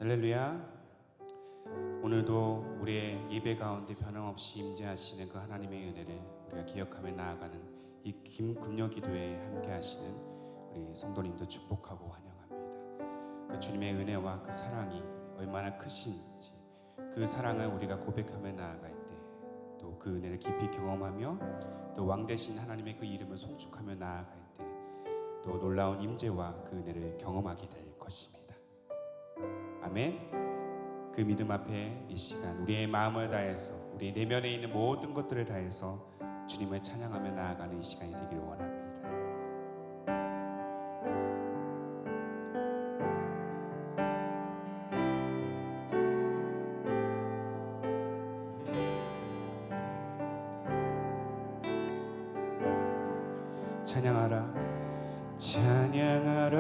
할렐루야. 오늘도 우리의 예배 가운데 변함없이 임재하시는 그 하나님의 은혜를 우리가 기억하며 나아가는 이 금요 기도에 함께 하시는 우리 성도님도 축복하고 환영합니다. 그 주님의 은혜와 그 사랑이 얼마나 크신지, 그 사랑을 우리가 고백하며 나아갈 때 또 그 은혜를 깊이 경험하며 또 왕 되신 하나님의 그 이름을 송축하며 나아갈 때 또 놀라운 임재와 그 은혜를 경험하게 될 것입니다. 아멘. 그 믿음 앞에 이 시간 우리의 마음을 다해서 우리 내면에 있는 모든 것들을 다해서 주님을 찬양하며 나아가는 이 시간이 되기를 원합니다. 찬양하라, 찬양하라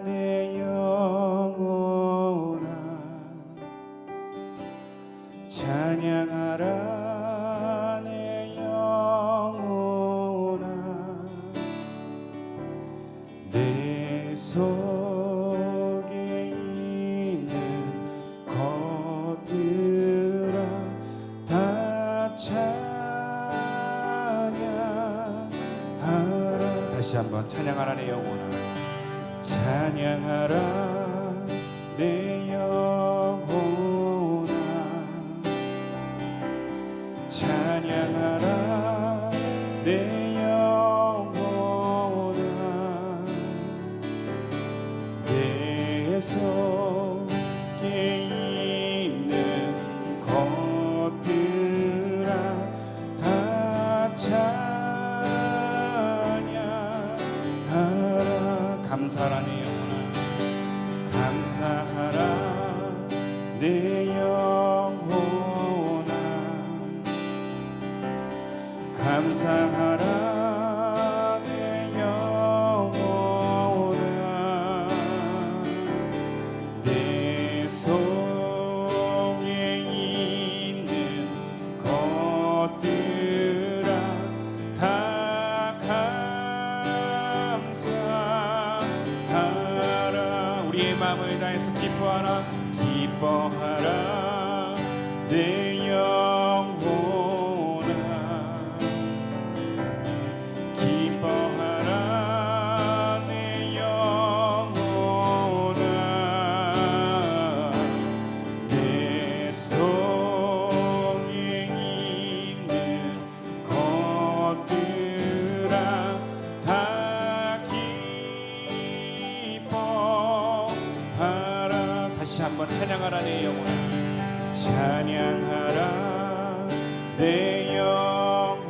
내 영혼아, 찬양하라 내 영혼아, 내 속에 있는 것들아 다 찬양하라. 다시 한번 찬양하라 내 영혼아, 찬양하라 내 영혼아, 찬양하라 내 영혼아, 내 속에 있는 것들아 다 찬양하라. 감사하라 내 영혼아, 감사하라 내 영혼아, 감사하라 내 영혼아, 내 속에 있는 것들아 다 감사하라. 우리의 마음을 다해서 기뻐하라, 기뻐하라 내 영혼아, 기뻐하라 내 영혼아, 내 속에 있는 것들아 다 기뻐하라. 다시 한번 찬양하라 내 영혼아, 찬양하라 내 영혼아,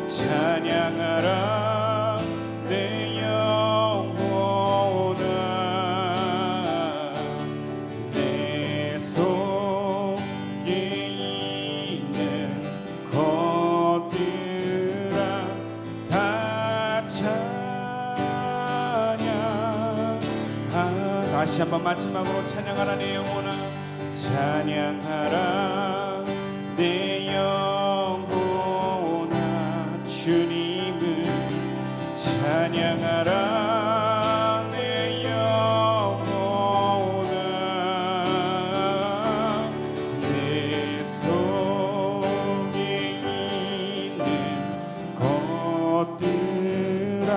찬양하라 내 영혼아, 내 속에 있는 것들아 다 찬양하라. 다시 한번 마지막으로 찬양하라 내 영혼아, 찬양하라 내 영혼아, 주님을 찬양하라 내 영혼아, 내 속에 있는 것들아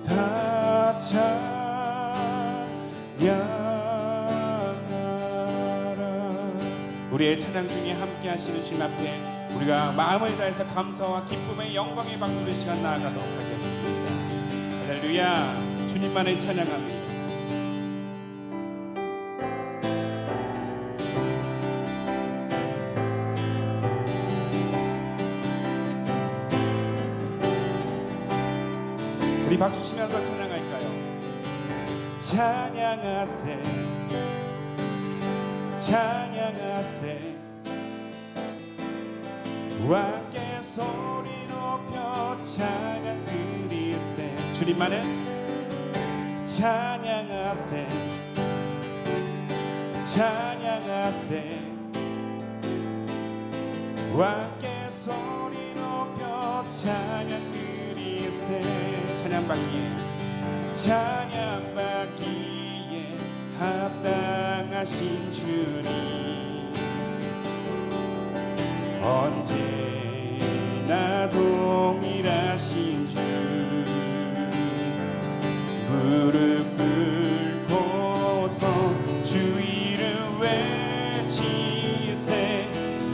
다 찬양하라. 우리의 찬양 중에 함께 하시는 주님 앞에 우리가 마음을 다해서 감사와 기쁨의 영광의 박수를 시간 나아가도록 하겠습니다. 할렐루야. 주님만을 찬양합니다. 우리 박수 치면서 찬양할까요? 찬양하세, 찬양하세, 왕께 소리 높여 찬양 드리세. 주님만을 찬양하세, 찬양하세, 왕께 소리 높여 찬양 드리세. 찬양받기에 찬양받기에 합당하신 주님, 언제나 동일하신 주, 무릎 꿇고서 주 이름 외치세.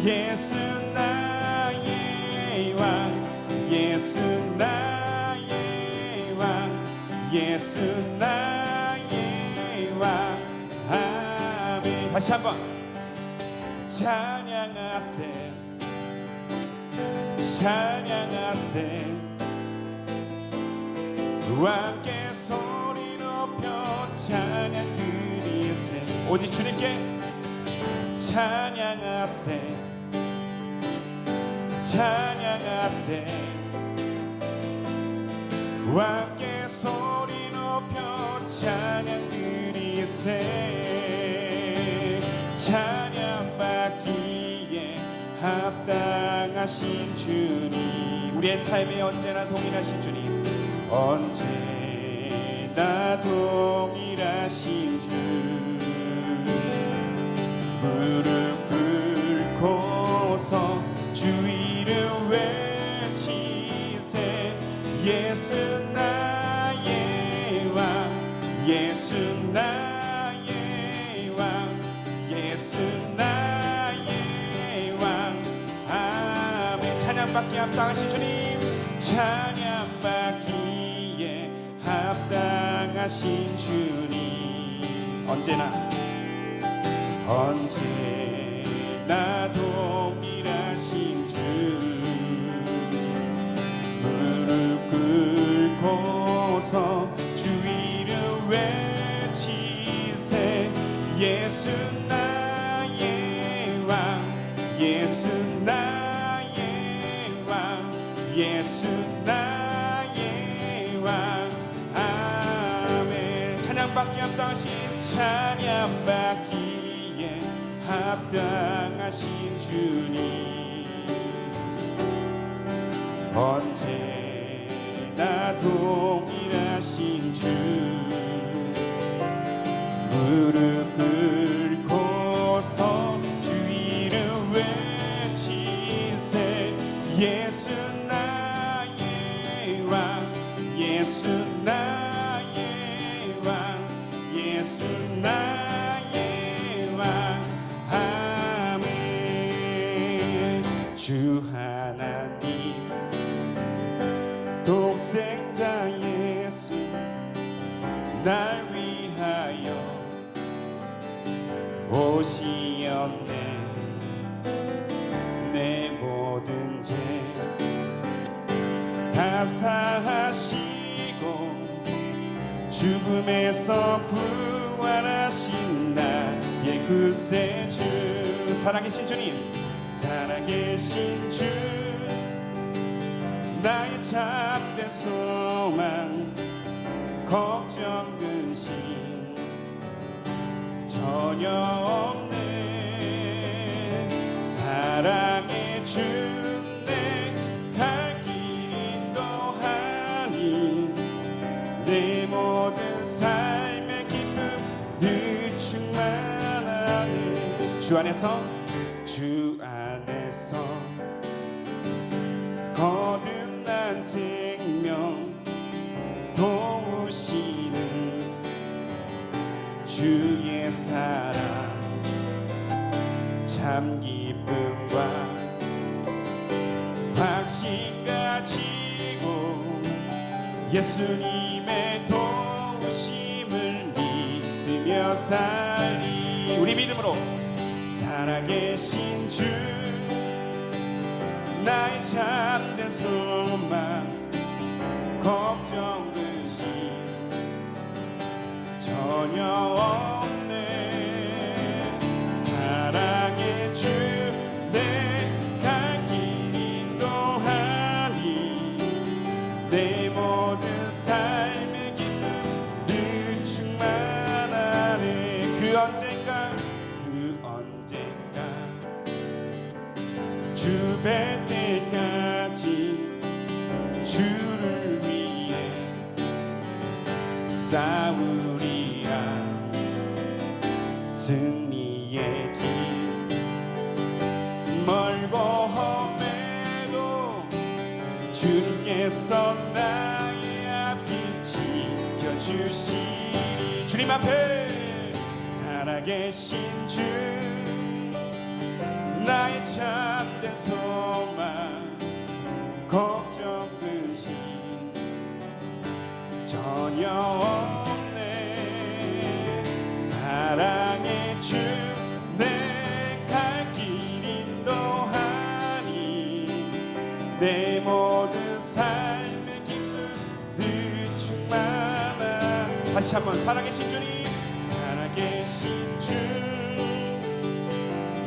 예수 나의 왕, 예수 나의 왕, 예수 나의 왕. 아멘. 다시 한번 찬양하세, 찬양하세. 함께 소리 높여 찬양 드리세. 오직 주님께 찬양하세, 찬양하세. 함께 소리 높여 찬양 드리세. 찬양받기에 합당하신 주님, 우리의 삶에 언제나 동일하신 주님, 언제나 동일하신 주, 무릎 꿇고서 주 이름 외치세. 예수 나의 왕, 예수 나의 왕, 예수 나의 왕. 아멘. 찬양받기에 합당하신 주님, 찬양받기에 합당하신 주님, 언제나 언제나 동일하신 주, 무릎 꿇고서 주 이름 외치세. 예수 나의 왕, 예수 나의 왕, 예수 나의 왕. 아멘. 찬양받기에 합당하신, 찬양받기에 합당하신 주님, 언제나 동일하신 주, 무릎 꿇고서 주 이름 외치세. 예수 나의 왕, 예수 나의 왕, 예수 나의 왕. 아멘. 주 하나님 독생자 예수, 날 위하여 오시었네. 내 모든 죄 다 사하시고 죽음에서 부활하신 나의 구세주. 살아계신 주님, 살아계신 주, 나의 참된 소망, 걱정 근심 전혀 없네. 사랑의 주내 갈 길 인도하니, 내 모든 삶의 기쁨 늘 충만하네. 주 안에서, 주 안에서 거듭난 생명 도우시는 주의 사랑, 참 기쁨과 확신 가지고 예수님의 도우심을 믿으며 살리. 우리 믿음으로 살아계신 주, 나의 참된 소망, 걱정 근심 전혀 없네. 사랑의 주, 내 갈 길 인도하니, 내 모든 삶의 기쁨 늘 충만하네. 그 언젠가 주 뵐 때까지 주를 위해 보험에도 주님께서 나의 앞길 지켜주시니 주님 앞에 살아계신 주 나의 참된 소망 걱정 근심 전혀 없네 사랑의 주 내 갈 길 인도하니 내 모든 삶의 기쁨 늘 충만한 다시 한번 살아계신 주님 살아계신 주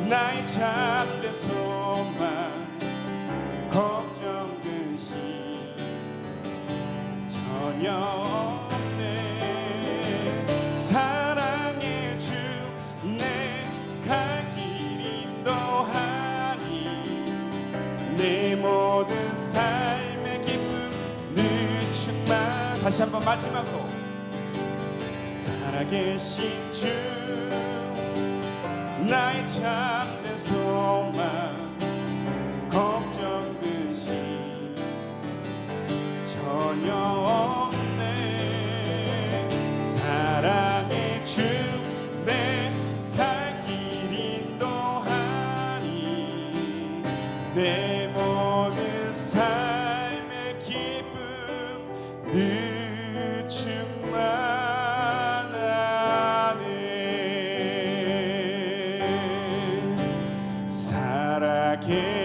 나의 참된 소망 걱정 근심 전혀 없네 사랑의 주 내 갈 길 인도하니 내 모든 삶의 기쁨 늘 충만 다시 한번 마지막으로 살아계신 주 나의 참된 소망 걱정 근심 전혀 없네 사랑의 주 내 갈 길 인도하니 내 모든 삶의 기쁨 늘 충만하네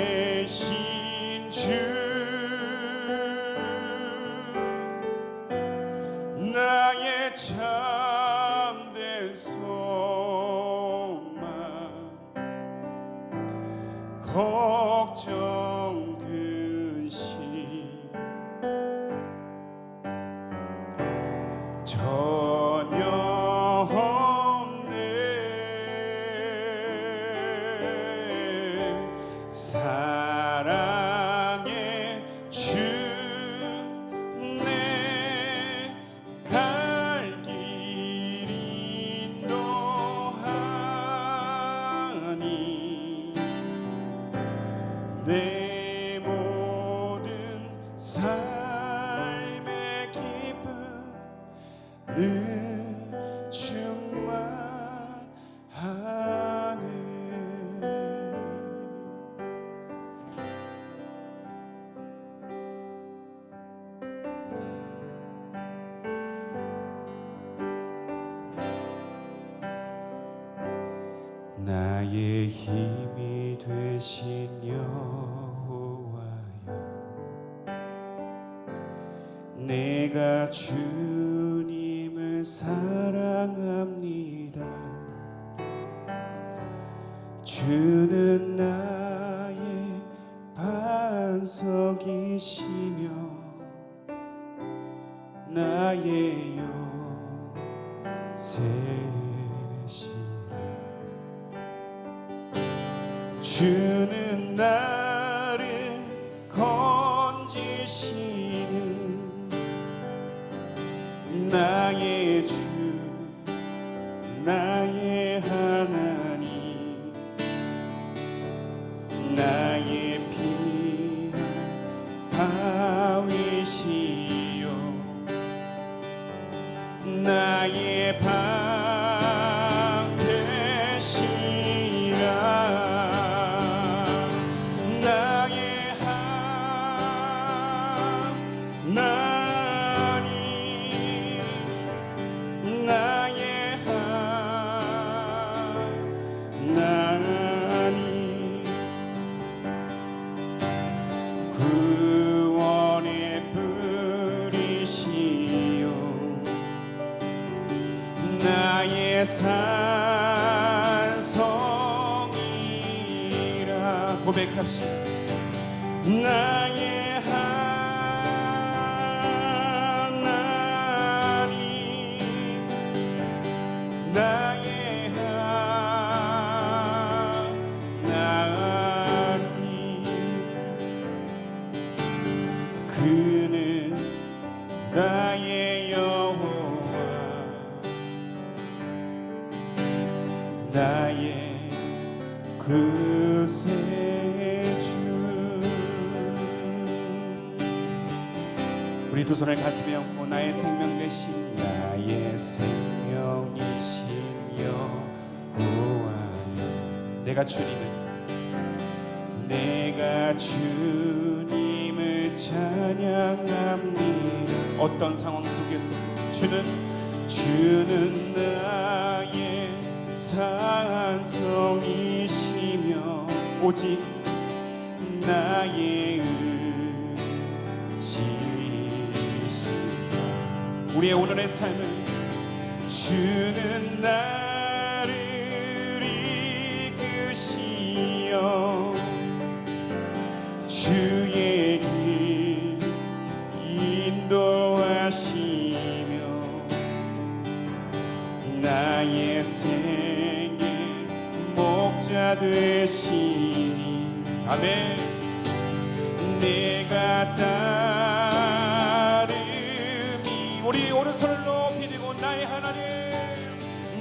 살아계신 주 나의 참된 소망 걱정 근심 전혀 없네 사랑의 주 내 갈 길 인도하니 내 모든 삶의 기쁨 늘 충만하네 나의 힘이 되신 여호와여 내가 주님을 사랑합니다 주는 나의 반석이시며 나의 요새시라 주는 나를 건지시는 나의 주 나의 하나님 나의 피한 바위시요 나의 방 되시라 나의 하나님 나의 하나님 구원의 뿌리시요 나의 산성이라 고백합시다 나의 하나님 나의 하나님 그는 나의 여호와 나의 구세주시라 우리 두 손을 가슴에 얹고 나의 생명 되신 나의 생명이신 여호와여, 내가 주님을 찬양합니다. 어떤 상황 속에서 주는 나의 산성이시며 오직 나의 의지이시며, 우리의 오늘의 삶을 주는 나를 이끄시어 주의 길 인도하시며 나의 생의 목자 되시니, 아멘. 내가 따름이, 우리 오른손을 높이 들고 나의 하나님,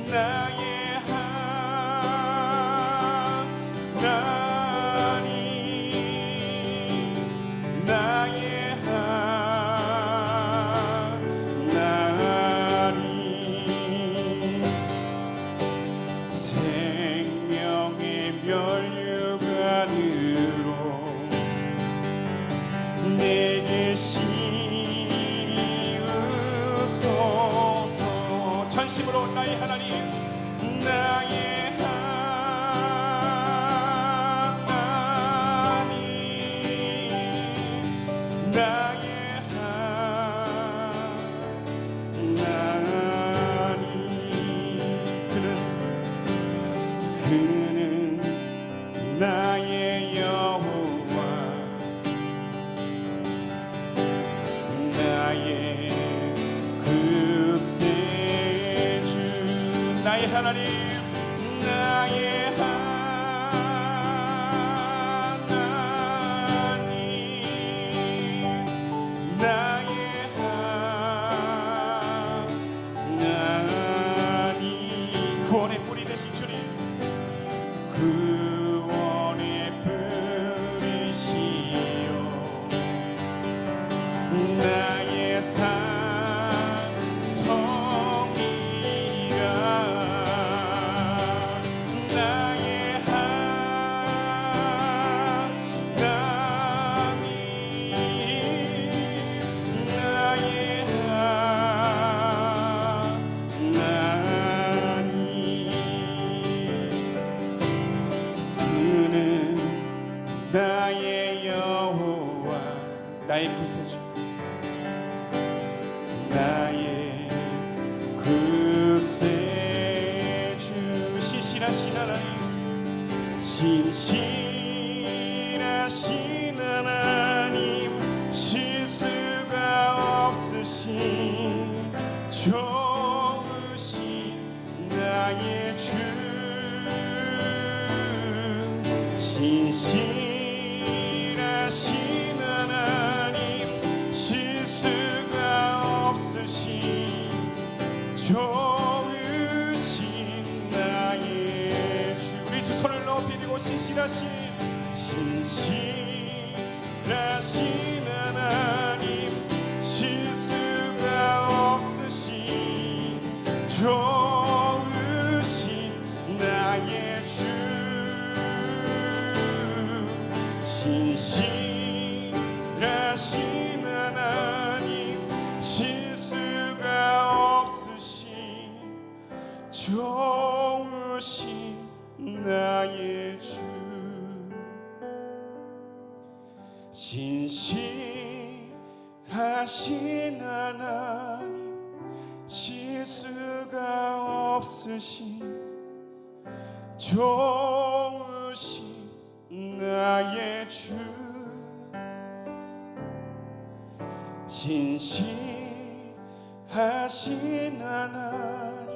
나의 생명의 면류관으로 내게 씌우소서. 전심으로 나의 하나님, 나의 하나님, 나의 하나님. 그는 나의 여호와, 나의 구세주, 나의 하나님, 나의 하나님, 나의 하나님. 구원의 뿌리 되신 주님, 구원의 뿌리시여 나의 산성이라, 나의 하나님, 나의 하나님. 그는 나의 여호와, 나의 구세주, 나의 구세주. 신실하신 하나님, 신실하신 하나님, 실수가 없으신 좋으신 나의 주, 신실하신 하나님, 실수가 없으신 좋으신 나의 주. 우리 두 손을 높이 들고 신실하신 하나님, 실수가 없으신 좋으신 나의 주, 신실하신 하나님, 실수가 없으신 좋으신 나의 주, 신실하신 하나님, 실수가 없으신 좋으신 나의 주, 신실하신 하나님,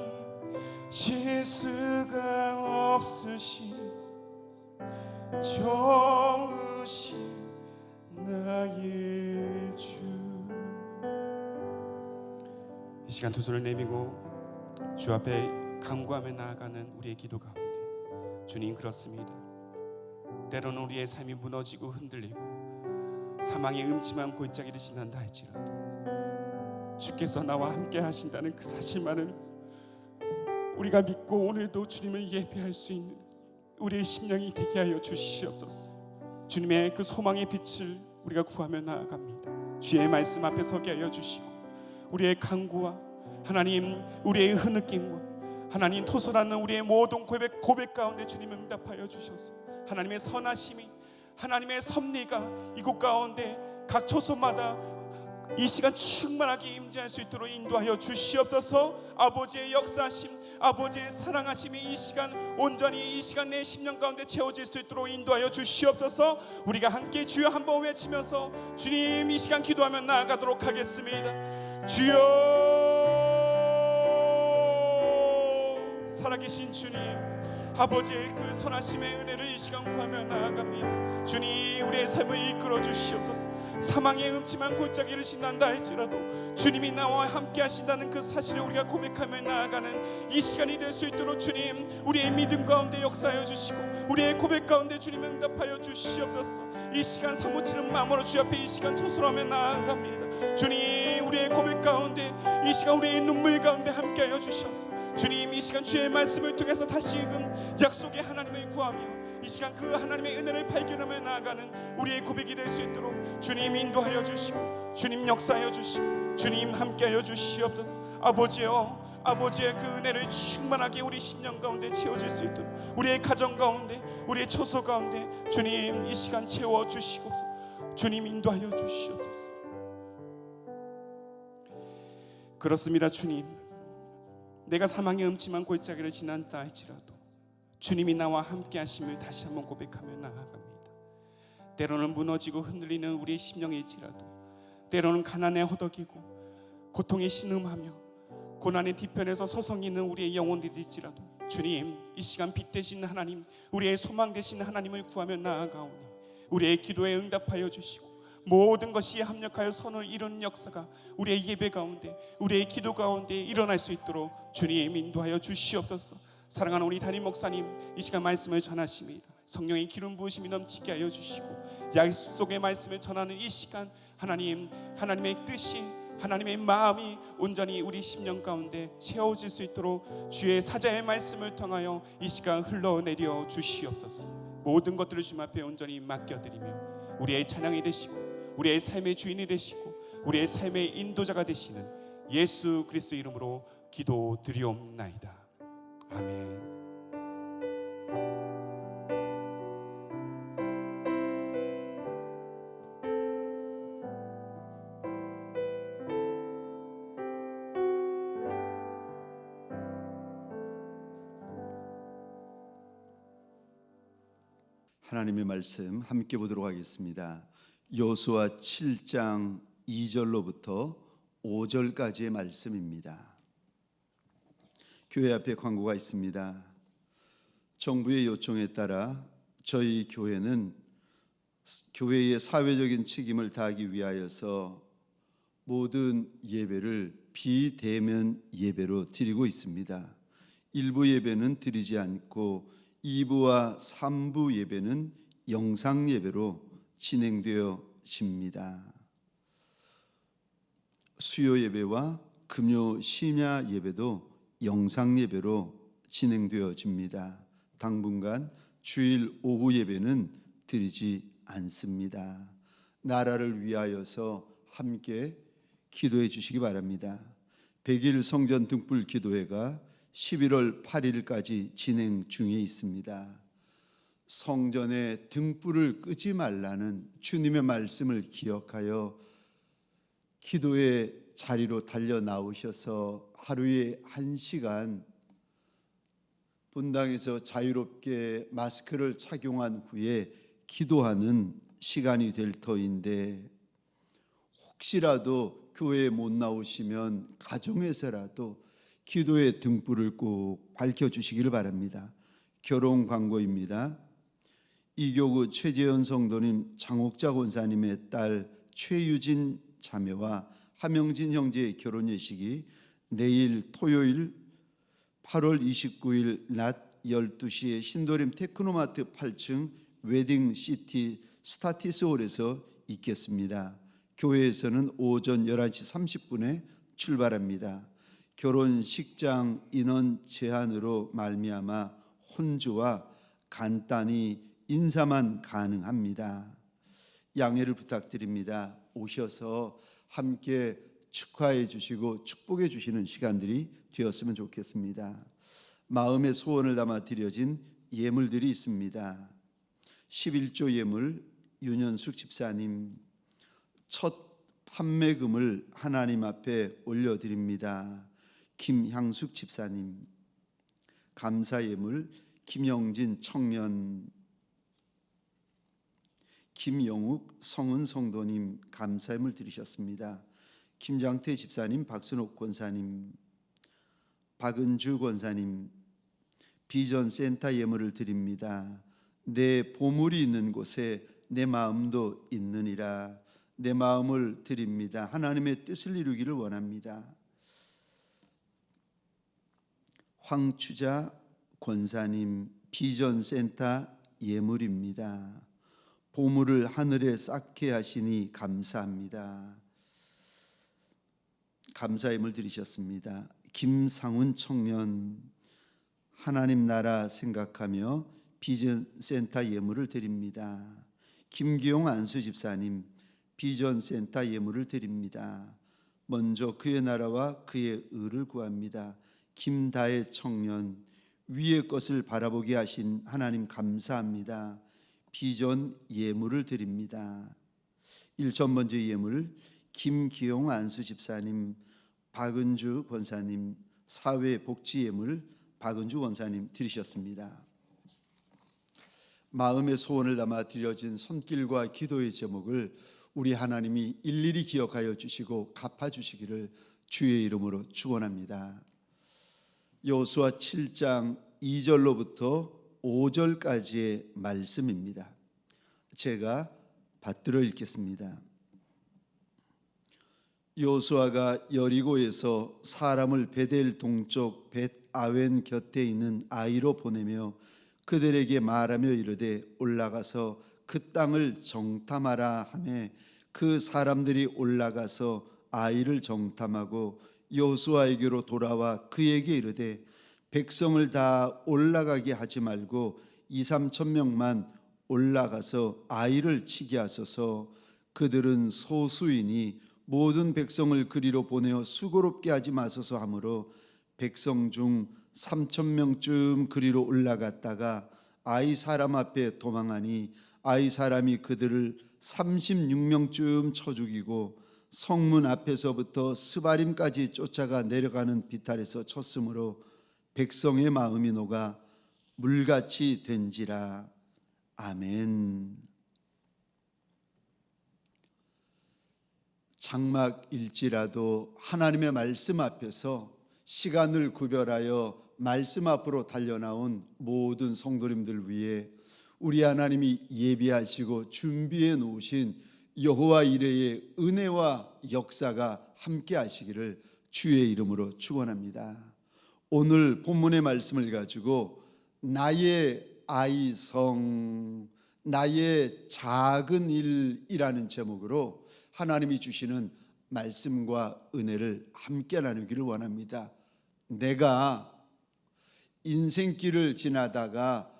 실수가 없으신 좋으신 나의 주. 이 시간 두 손을 내밀고 주 앞에 간구하며 나아가는 우리의 기도 가운데, 주님, 그렇습니다. 때로는 우리의 삶이 무너지고 흔들리고 사망의 음침한 골짜기를 지난다 할지라도 주께서 나와 함께 하신다는 그 사실만을 우리가 믿고 오늘도 주님을 예배할 수 있는 우리의 심령이 되게 하여 주시옵소서. 주님의 그 소망의 빛을 우리가 구하며 나아갑니다. 주의 말씀 앞에 서게 하여 주시고 우리의 간구와 하나님 우리의 흐느낌과 하나님 토설하는 우리의 모든 고백 가운데 주님 응답하여 주셔서 하나님의 선하심이 하나님의 섭리가 이곳 가운데 각 초소마다 이 시간 충만하게 임재할 수 있도록 인도하여 주시옵소서. 아버지의 역사하심, 아버지의 사랑하심이 이 시간 온전히 이 시간 내 심령 가운데 채워질 수 있도록 인도하여 주시옵소서. 우리가 함께 주여 한번 외치면서 주님 이 시간 기도하며 나아가도록 하겠습니다. 주여, 살아계신 주님, 아버지의 그 선하심의 은혜를 이 시간 구하며 나아갑니다. 주님 우리의 삶을 이끌어 주시옵소서. 사망의 음침한 골짜기를 지난다 할지라도 주님이 나와 함께 하신다는 그 사실을 우리가 고백하며 나아가는 이 시간이 될 수 있도록 주님 우리의 믿음 가운데 역사하여 주시고 우리의 고백 가운데 주님 응답하여 주시옵소서. 이 시간 사무치는 마음으로 주 앞에 이 시간 토설하며 나아갑니다. 주님 우리의 고백 가운데 이 시간 우리의 눈물 가운데 함께하여 주시옵소서. 주님 이 시간 주의 말씀을 통해서 다시금 약속의 하나님을 구하며 이 시간 그 하나님의 은혜를 발견하며 나아가는 우리의 고백이 될 수 있도록 주님 인도하여 주시고 주님 역사하여 주시고 주님 함께하여 주시옵소서. 아버지여, 아버지의 그 은혜를 충만하게 우리 심령 가운데 채워질 수 있도록 우리의 가정 가운데 우리의 처소 가운데 주님 이 시간 채워주시옵소서. 주님 인도하여 주시옵소서. 그렇습니다. 주님, 내가 사망의 음침한 골짜기를 지난다 할지라도 주님이 나와 함께 하심을 다시 한번 고백하며 나아갑니다. 때로는 무너지고 흔들리는 우리의 심령일지라도 때로는 가난에 허덕이고 고통에 신음하며 고난의 뒤편에서 서성이는 우리의 영혼들일지라도 주님 이 시간 빛 되신 하나님, 우리의 소망 되신 하나님을 구하며 나아가오니 우리의 기도에 응답하여 주시고 모든 것이 합력하여 선을 이루는 역사가 우리의 예배 가운데 우리의 기도 가운데 일어날 수 있도록 주님 인도하여 주시옵소서. 사랑하는 우리 담임 목사님 이 시간 말씀을 전하십니다. 성령의 기름 부으심이 넘치게 하여 주시고 약속의 말씀을 전하는 이 시간 하나님, 하나님의 뜻이 하나님의 마음이 온전히 우리 심령 가운데 채워질 수 있도록 주의 사자의 말씀을 통하여 이 시간 흘러내려 주시옵소서. 모든 것들을 주님 앞에 온전히 맡겨드리며 우리의 찬양이 되시고 우리의 삶의 주인이 되시고 우리의 삶의 인도자가 되시는 예수 그리스도 이름으로 기도드리옵나이다. 아멘. 하나님의 말씀 함께 보도록 하겠습니다. 여호수아 7장 2절로부터 5절까지의 말씀입니다. 교회 앞에 광고가 있습니다. 정부의 요청에 따라 저희 교회는 교회의 사회적인 책임을 다하기 위하여서 모든 예배를 비대면 예배로 드리고 있습니다. 일부 예배는 드리지 않고 2부와 3부 예배는 영상 예배로 진행되어집니다. 수요 예배와 금요 심야 예배도 영상 예배로 진행되어집니다. 당분간 주일 오후 예배는 드리지 않습니다. 나라를 위하여서 함께 기도해 주시기 바랍니다. 100일 성전 등불 기도회가 11월 8일까지 진행 중에 있습니다. 성전의 등불을 끄지 말라는 주님의 말씀을 기억하여 기도의 자리로 달려 나오셔서 하루에 1시간 분당에서 자유롭게 마스크를 착용한 후에 기도하는 시간이 될 터인데 혹시라도 교회에 못 나오시면 가정에서라도 기도의 등불을 꼭 밝혀주시기를 바랍니다. 결혼 광고입니다. 이교구 최재현 성도님, 장옥자 권사님의 딸 최유진 자매와 하명진 형제의 결혼 예식이 내일 토요일 8월 29일 낮 12시에 신도림 테크노마트 8층 웨딩시티 스타티스홀에서 있겠습니다. 교회에서는 오전 11시 30분에 출발합니다. 결혼식장 인원 제한으로 말미암아 혼주와 간단히 인사만 가능합니다. 양해를 부탁드립니다. 오셔서 함께 축하해 주시고 축복해 주시는 시간들이 되었으면 좋겠습니다. 마음의 소원을 담아 드려진 예물들이 있습니다. 11조 예물 윤현숙 집사님, 첫 판매금을 하나님 앞에 올려드립니다. 김향숙 집사님, 감사 예물 김영진 청년, 김영욱 성은 성도님 감사 예물 드리셨습니다. 김장태 집사님, 박순옥 권사님, 박은주 권사님, 비전센터 예물을 드립니다. 내 보물이 있는 곳에 내 마음도 있느니라. 내 마음을 드립니다. 하나님의 뜻을 이루기를 원합니다. 황추자 권사님, 비전센터 예물입니다. 보물을 하늘에 쌓게 하시니 감사합니다. 감사 예물 드리셨습니다. 김상훈 청년, 하나님 나라 생각하며 비전센터 예물을 드립니다. 김기용 안수 집사님, 비전센터 예물을 드립니다. 먼저 그의 나라와 그의 의를 구합니다. 김다혜 청년, 위의 것을 바라보게 하신 하나님 감사합니다. 비전 예물을 드립니다. 1천 번째 예물 김기용 안수 집사님, 박은주 권사님, 사회복지 예물 박은주 권사님 드리셨습니다. 마음의 소원을 담아 드려진 손길과 기도의 제목을 우리 하나님이 일일이 기억하여 주시고 갚아 주시기를 주의 이름으로 축원합니다. 여호수아 7장 2절로부터 5절까지의 말씀입니다. 제가 받들어 읽겠습니다. 여호수아가 여리고에서 사람을 베델 동쪽 벳 아웬 곁에 있는 아이로 보내며 그들에게 말하며 이르되 올라가서 그 땅을 정탐하라 하매 그 사람들이 올라가서 아이를 정탐하고 여호수아에게로 돌아와 그에게 이르되 백성을 다 올라가게 하지 말고 2-3천 명만 올라가서 아이를 치게 하소서. 그들은 소수이니 모든 백성을 그리로 보내어 수고롭게 하지 마소서 하므로 백성 중 3천 명쯤 그리로 올라갔다가 아이 사람 앞에 도망하니 아이 사람이 그들을 36명쯤 쳐 죽이고 성문 앞에서부터 스바림까지 쫓아가 내려가는 비탈에서 쳤으므로 백성의 마음이 녹아 물같이 된지라. 아멘. 장막일지라도 하나님의 말씀 앞에서 시간을 구별하여 말씀 앞으로 달려나온 모든 성도님들 위해 우리 하나님이 예비하시고 준비해 놓으신 여호와 이레의 은혜와 역사가 함께 하시기를 주의 이름으로 축원합니다. 오늘 본문의 말씀을 가지고 나의 아이성, 나의 작은 일이라는 제목으로 하나님이 주시는 말씀과 은혜를 함께 나누기를 원합니다. 내가 인생길을 지나다가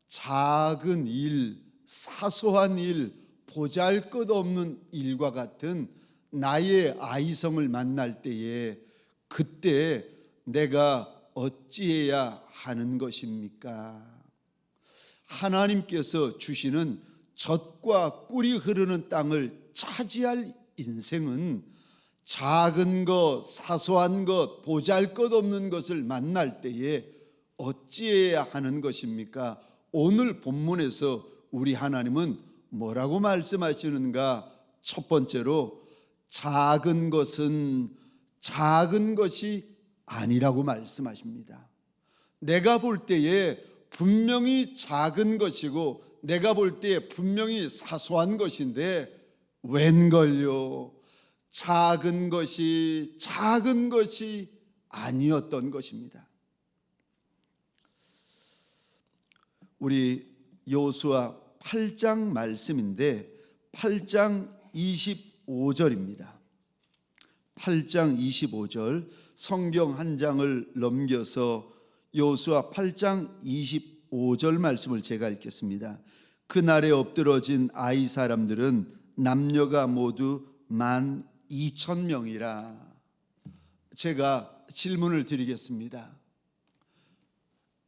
작은 일, 사소한 일, 보잘것없는 일과 같은 나의 아이성을 만날 때에 그때 내가 어찌해야 하는 것입니까? 하나님께서 주시는 젖과 꿀이 흐르는 땅을 차지할 인생은 작은 것, 사소한 것, 보잘것없는 것을 만날 때에 어찌해야 하는 것입니까? 오늘 본문에서 우리 하나님은 뭐라고 말씀하시는가? 첫 번째로 작은 것은 작은 것이 아니라고 말씀하십니다. 내가 볼 때에 분명히 작은 것이고 내가 볼 때에 분명히 사소한 것인데 웬걸요? 작은 것이 아니었던 것입니다. 우리 여호수아 8장 말씀인데 8장 25절입니다. 8장 25절, 성경 한 장을 넘겨서 여호수아 8장 25절 말씀을 제가 읽겠습니다. 그날에 엎드러진 아이 사람들은 남녀가 모두 12,000명이라. 제가 질문을 드리겠습니다.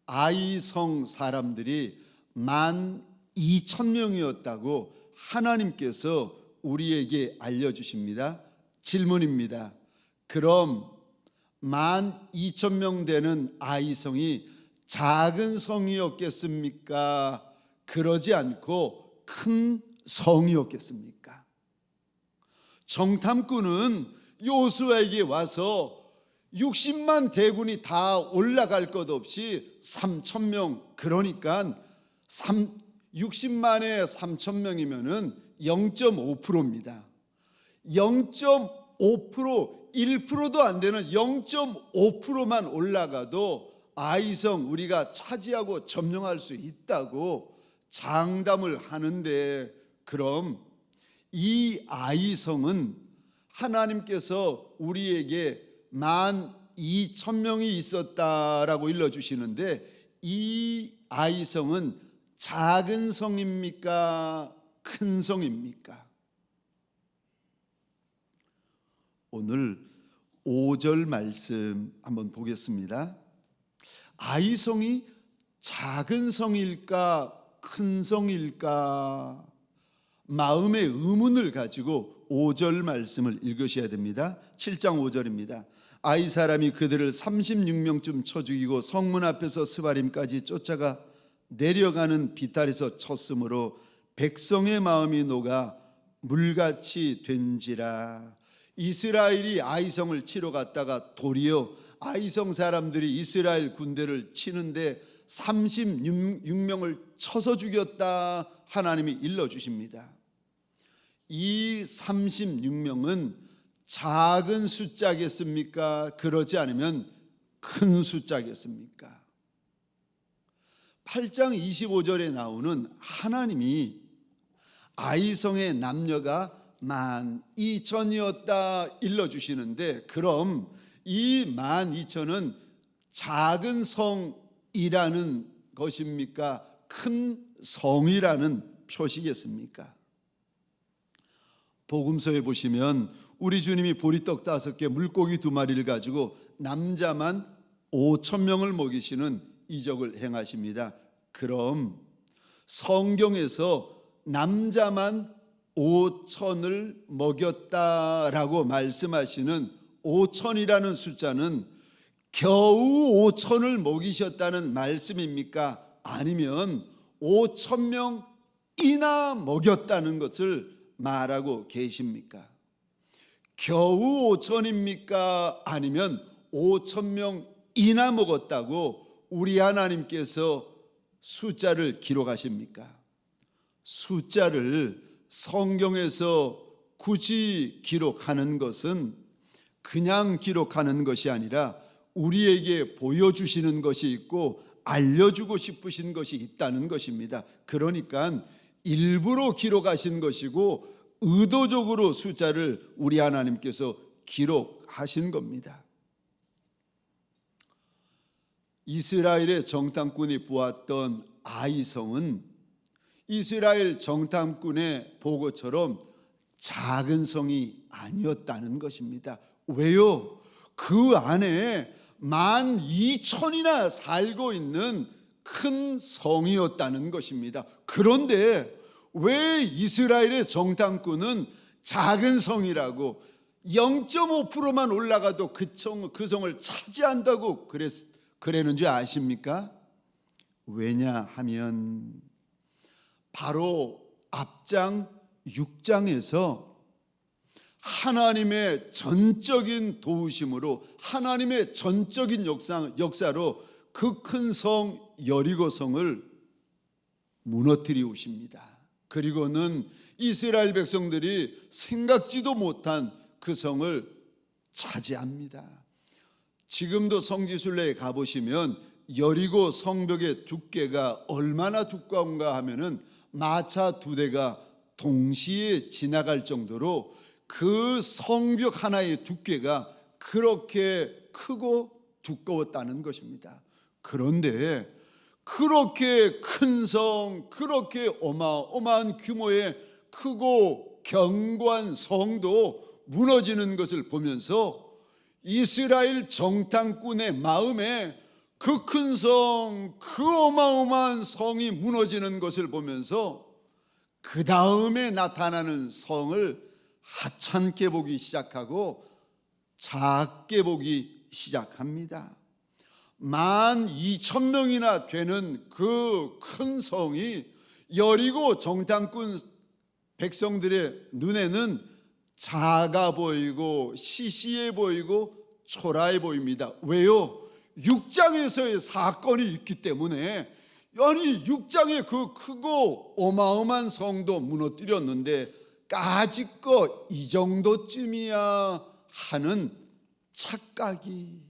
아이성 사람들이 12,000명이었다고 하나님께서 우리에게 알려주십니다. 질문입니다. 그럼 12,000명 되는 아이성이 작은 성이었겠습니까? 그러지 않고 큰 성이었겠습니까? 정탐꾼은 여호수아에게 와서 60만 대군이 다 올라갈 것 없이 3,000명, 그러니까 60만에 3,000명이면은 0.5%입니다. 0.5%, 1%도 안 되는 0.5%만 올라가도 아이성 우리가 차지하고 점령할 수 있다고 장담을 하는데, 그럼 이 아이성은 하나님께서 우리에게 12,000명이 있었다라고 일러주시는데, 이 아이성은 작은 성입니까? 큰 성입니까? 오늘 5절 말씀 한번 보겠습니다. 아이성이 작은 성일까? 큰 성일까? 마음의 의문을 가지고 5절 말씀을 읽으셔야 됩니다. 7장 5절입니다. 아이 사람이 그들을 36명쯤 쳐 죽이고 성문 앞에서 스바림까지 쫓아가 내려가는 비탈에서 쳤으므로 백성의 마음이 녹아 물같이 된지라. 이스라엘이 아이성을 치러 갔다가 도리어 아이성 사람들이 이스라엘 군대를 치는데 36명을 쳐서 죽였다, 하나님이 일러주십니다. 이 36명은 작은 숫자겠습니까? 그러지 않으면 큰 숫자겠습니까? 8장 25절에 나오는 하나님이 아이성의 남녀가 12,000이었다 일러주시는데, 그럼 이 12,000은 작은 성이라는 것입니까? 큰 성이라는 표시겠습니까? 복음서에 보시면 우리 주님이 보리떡 5개 물고기 2마리를 가지고 남자만 5,000명을 먹이시는 이적을 행하십니다. 그럼 성경에서 남자만 5,000을 먹였다라고 말씀하시는 5,000이라는 숫자는 겨우 5,000을 먹이셨다는 말씀입니까? 아니면 5,000명이나 먹였다는 것을 말하고 계십니까? 겨우 5,000입니까? 아니면 5,000명이나 먹었다고 우리 하나님께서 숫자를 기록하십니까? 숫자를 성경에서 굳이 기록하는 것은 그냥 기록하는 것이 아니라 우리에게 보여주시는 것이 있고 알려주고 싶으신 것이 있다는 것입니다. 그러니까 일부러 기록하신 것이고 의도적으로 숫자를 우리 하나님께서 기록하신 겁니다. 이스라엘의 정탐꾼이 보았던 아이성은 이스라엘 정탐꾼의 보고처럼 작은 성이 아니었다는 것입니다. 왜요? 그 안에 12,000이나 살고 있는 큰 성이었다는 것입니다. 그런데 왜 이스라엘의 정탐꾼은 작은 성이라고 0.5%만 올라가도 그 성을 차지한다고 그랬는지 아십니까? 왜냐하면 바로 앞장 6장에서 하나님의 전적인 도우심으로 하나님의 전적인 역사로 그 큰 성 여리고성을 무너뜨리우십니다. 그리고는 이스라엘 백성들이 생각지도 못한 그 성을 차지합니다. 지금도 성지순례에 가보시면 여리고 성벽의 두께가 얼마나 두꺼운가 하면은 마차 2대가 동시에 지나갈 정도로 그 성벽 하나의 두께가 그렇게 크고 두꺼웠다는 것입니다. 그런데 그렇게 큰 성, 그렇게 어마어마한 규모의 크고 견고한 성도 무너지는 것을 보면서 이스라엘 정탐꾼의 마음에 그 큰 성, 그 어마어마한 성이 무너지는 것을 보면서 그 다음에 나타나는 성을 하찮게 보기 시작하고 작게 보기 시작합니다. 12,000명이나 되는 그 큰 성이 여리고 정탐꾼 백성들의 눈에는 작아 보이고 시시해 보이고 초라해 보입니다. 왜요? 6장에서의 사건이 있기 때문에. 아니 6장에 그 크고 어마어마한 성도 무너뜨렸는데 까짓거 이 정도쯤이야 하는 착각이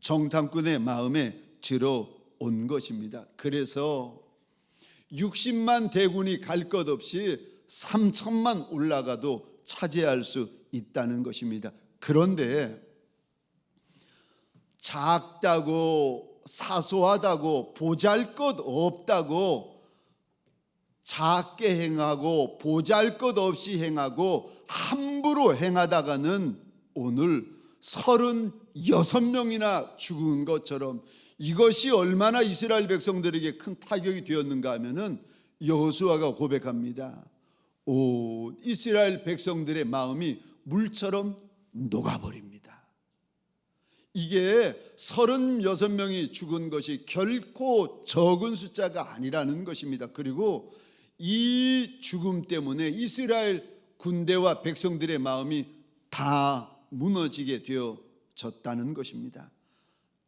정탐꾼의 마음에 들어온 것입니다. 그래서 60만 대군이 갈 것 없이 3천만 올라가도 차지할 수 있다는 것입니다. 그런데 작다고 사소하다고 보잘것없다고 작게 행하고 보잘것없이 행하고 함부로 행하다가는 오늘 36명이나 죽은 것처럼 이것이 얼마나 이스라엘 백성들에게 큰 타격이 되었는가 하면은 여호수아가 고백합니다. 이스라엘 백성들의 마음이 물처럼 녹아버립니다. 이게 36명이 죽은 것이 결코 적은 숫자가 아니라는 것입니다. 그리고 이 죽음 때문에 이스라엘 군대와 백성들의 마음이 다 무너지게 되어졌다는 것입니다.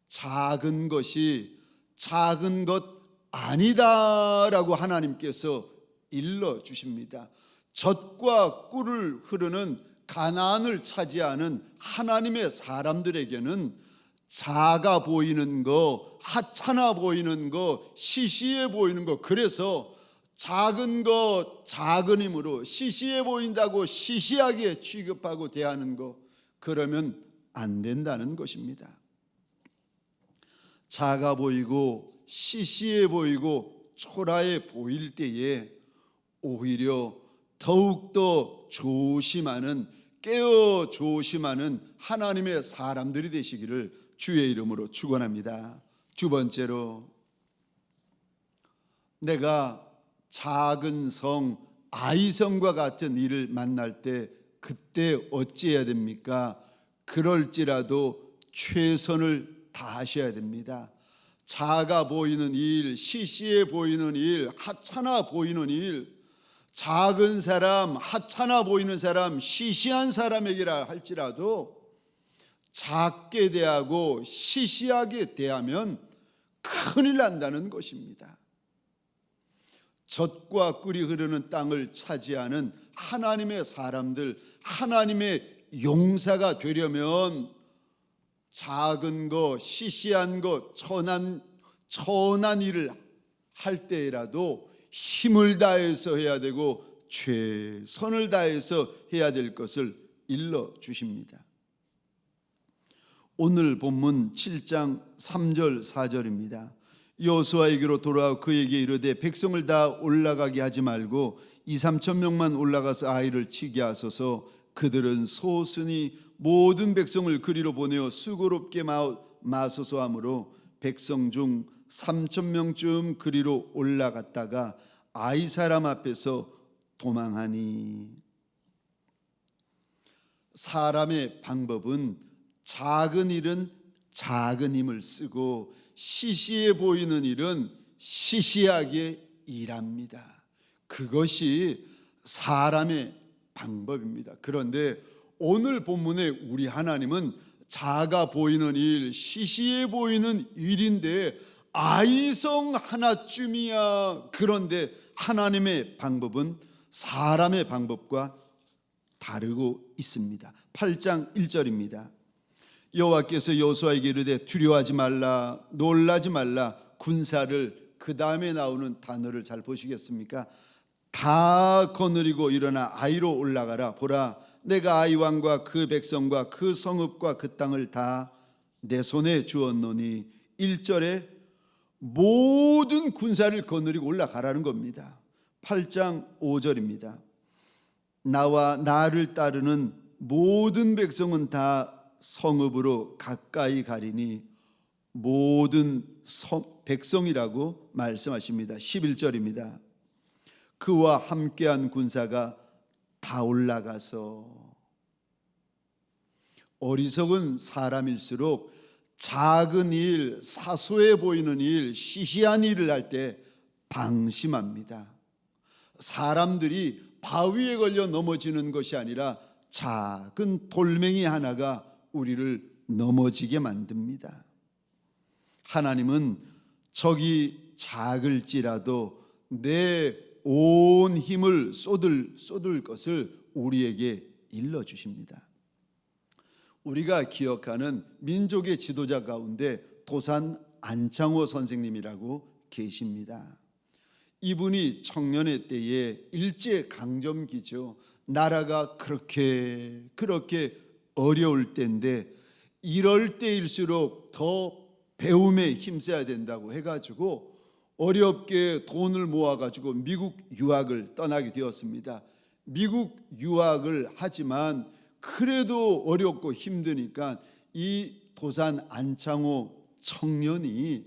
작은 것이 작은 것 아니다라고 하나님께서 일러주십니다. 젖과 꿀을 흐르는 가나안을 차지하는 하나님의 사람들에게는 작아 보이는 거, 하찮아 보이는 거, 시시해 보이는 거, 그래서 작은 것 작은 힘으로 시시해 보인다고 시시하게 취급하고 대하는 거, 그러면 안 된다는 것입니다. 작아 보이고 시시해 보이고 초라해 보일 때에 오히려 더욱더 조심하는, 깨어 조심하는 하나님의 사람들이 되시기를 주의 이름으로 축원합니다. 두 번째로, 내가 작은 성 아이성과 같은 일을 만날 때 그때 어찌해야 됩니까? 그럴지라도 최선을 다하셔야 됩니다. 작아 보이는 일, 시시해 보이는 일, 하찮아 보이는 일, 작은 사람, 하찮아 보이는 사람, 시시한 사람에게라 할지라도 작게 대하고 시시하게 대하면 큰일 난다는 것입니다. 젖과 꿀이 흐르는 땅을 차지하는 하나님의 사람들, 하나님의 용사가 되려면 작은 것, 시시한 것, 천한 일을 할 때라도 힘을 다해서 해야 되고 최선을 다해서 해야 될 것을 일러 주십니다. 오늘 본문 7장 3절 4절입니다. 여호수아에게로 돌아와 그에게 이르되 백성을 다 올라가게 하지 말고 2-3천 명만 올라가서 아이를 치게 하소서. 그들은 소순히 모든 백성을 그리로 보내어 수고롭게 마소서 하므로 백성 중 3천 명쯤 그리로 올라갔다가 아이 사람 앞에서 도망하니. 사람의 방법은 작은 일은 작은 힘을 쓰고 시시해 보이는 일은 시시하게 일합니다. 그것이 사람의 방법입니다. 그런데 오늘 본문에 우리 하나님은 작아 보이는 일, 시시해 보이는 일인데 아이성 하나쯤이야. 그런데 하나님의 방법은 사람의 방법과 다르고 있습니다. 8장 1절입니다. 여호와께서 여호수아에게 이르되 두려워하지 말라, 놀라지 말라. 군사를, 그 다음에 나오는 단어를 잘 보시겠습니까? 다 거느리고 일어나 아이로 올라가라. 보라, 내가 아이 왕과 그 백성과 그 성읍과 그 땅을 다 내 손에 주었노니 1절에 모든 군사를 거느리고 올라가라는 겁니다. 8장 5절입니다. 나와 나를 따르는 모든 백성은 다 성읍으로 가까이 가리니 모든 백성이라고 말씀하십니다. 11절입니다. 그와 함께한 군사가 다 올라가서, 어리석은 사람일수록 작은 일, 사소해 보이는 일, 시시한 일을 할 때 방심합니다. 사람들이 바위에 걸려 넘어지는 것이 아니라 작은 돌멩이 하나가 우리를 넘어지게 만듭니다. 하나님은 적이 작을지라도 내 온 힘을 쏟을 것을 우리에게 일러주십니다. 우리가 기억하는 민족의 지도자 가운데 도산 안창호 선생님이라고 계십니다. 이분이 청년의 때에 일제강점기죠. 나라가 그렇게 어려울 때인데 이럴 때일수록 더 배움에 힘써야 된다고 해가지고 어렵게 돈을 모아가지고 미국 유학을 떠나게 되었습니다. 미국 유학을 하지만 그래도 어렵고 힘드니까 이 도산 안창호 청년이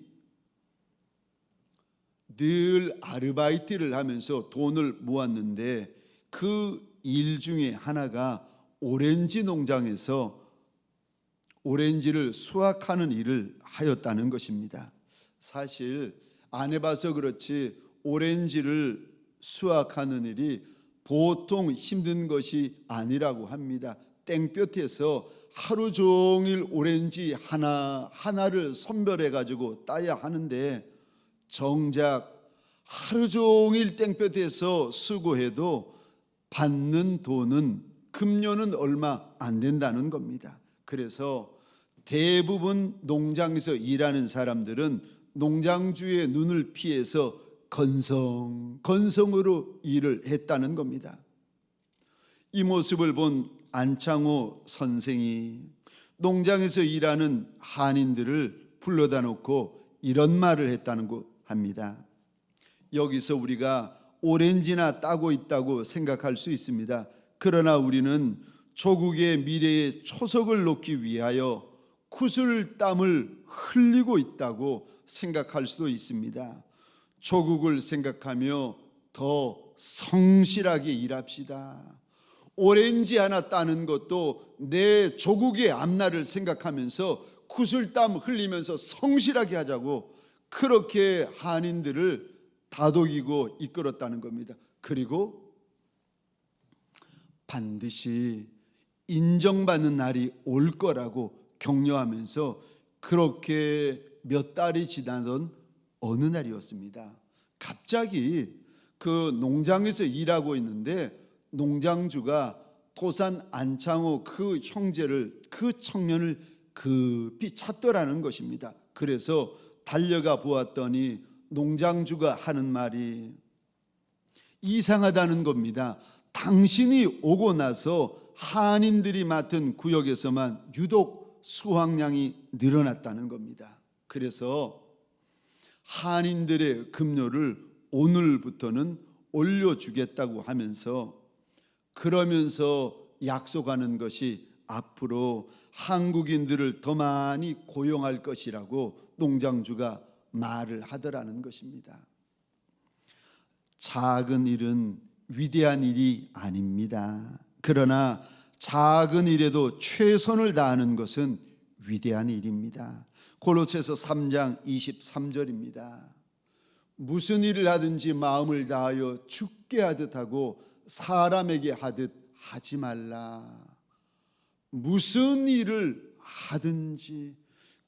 늘 아르바이트를 하면서 돈을 모았는데 그 일 중에 하나가 오렌지 농장에서 오렌지를 수확하는 일을 하였다는 것입니다. 사실 안 해봐서 그렇지 오렌지를 수확하는 일이 보통 힘든 것이 아니라고 합니다. 땡볕에서 하루 종일 오렌지 하나를 선별해 가지고 따야 하는데 정작 하루 종일 땡볕에서 수고해도 받는 돈은 급료는 얼마 안 된다는 겁니다. 그래서 대부분 농장에서 일하는 사람들은 농장주의 눈을 피해서 건성으로 일을 했다는 겁니다. 이 모습을 본 안창호 선생이 농장에서 일하는 한인들을 불러다 놓고 이런 말을 했다는 합니다. 여기서 우리가 오렌지나 따고 있다고 생각할 수 있습니다. 그러나 우리는 조국의 미래의 초석을 놓기 위하여 구슬땀을 흘리고 있다고 생각할 수도 있습니다. 조국을 생각하며 더 성실하게 일합시다. 오렌지 하나 따는 것도 내 조국의 앞날을 생각하면서 구슬땀 흘리면서 성실하게 하자고 그렇게 한인들을 다독이고 이끌었다는 겁니다. 그리고 반드시 인정받는 날이 올 거라고 격려하면서 그렇게 몇 달이 지나던 어느 날이었습니다. 갑자기 그 농장에서 일하고 있는데 농장주가 도산 안창호 그 형제를, 그 청년을 급히 찾더라는 것입니다. 그래서 달려가 보았더니 농장주가 하는 말이 이상하다는 겁니다. 당신이 오고 나서 한인들이 맡은 구역에서만 유독 수확량이 늘어났다는 겁니다. 그래서 한인들의 급료를 오늘부터는 올려주겠다고 하면서 그러면서 약속하는 것이 앞으로 한국인들을 더 많이 고용할 것이라고 농장주가 말을 하더라는 것입니다. 작은 일은 위대한 일이 아닙니다. 그러나 작은 일에도 최선을 다하는 것은 위대한 일입니다. 골로새서 3장 23절입니다. 무슨 일을 하든지 마음을 다하여 주께 하듯 하고 사람에게 하듯 하지 말라. 무슨 일을 하든지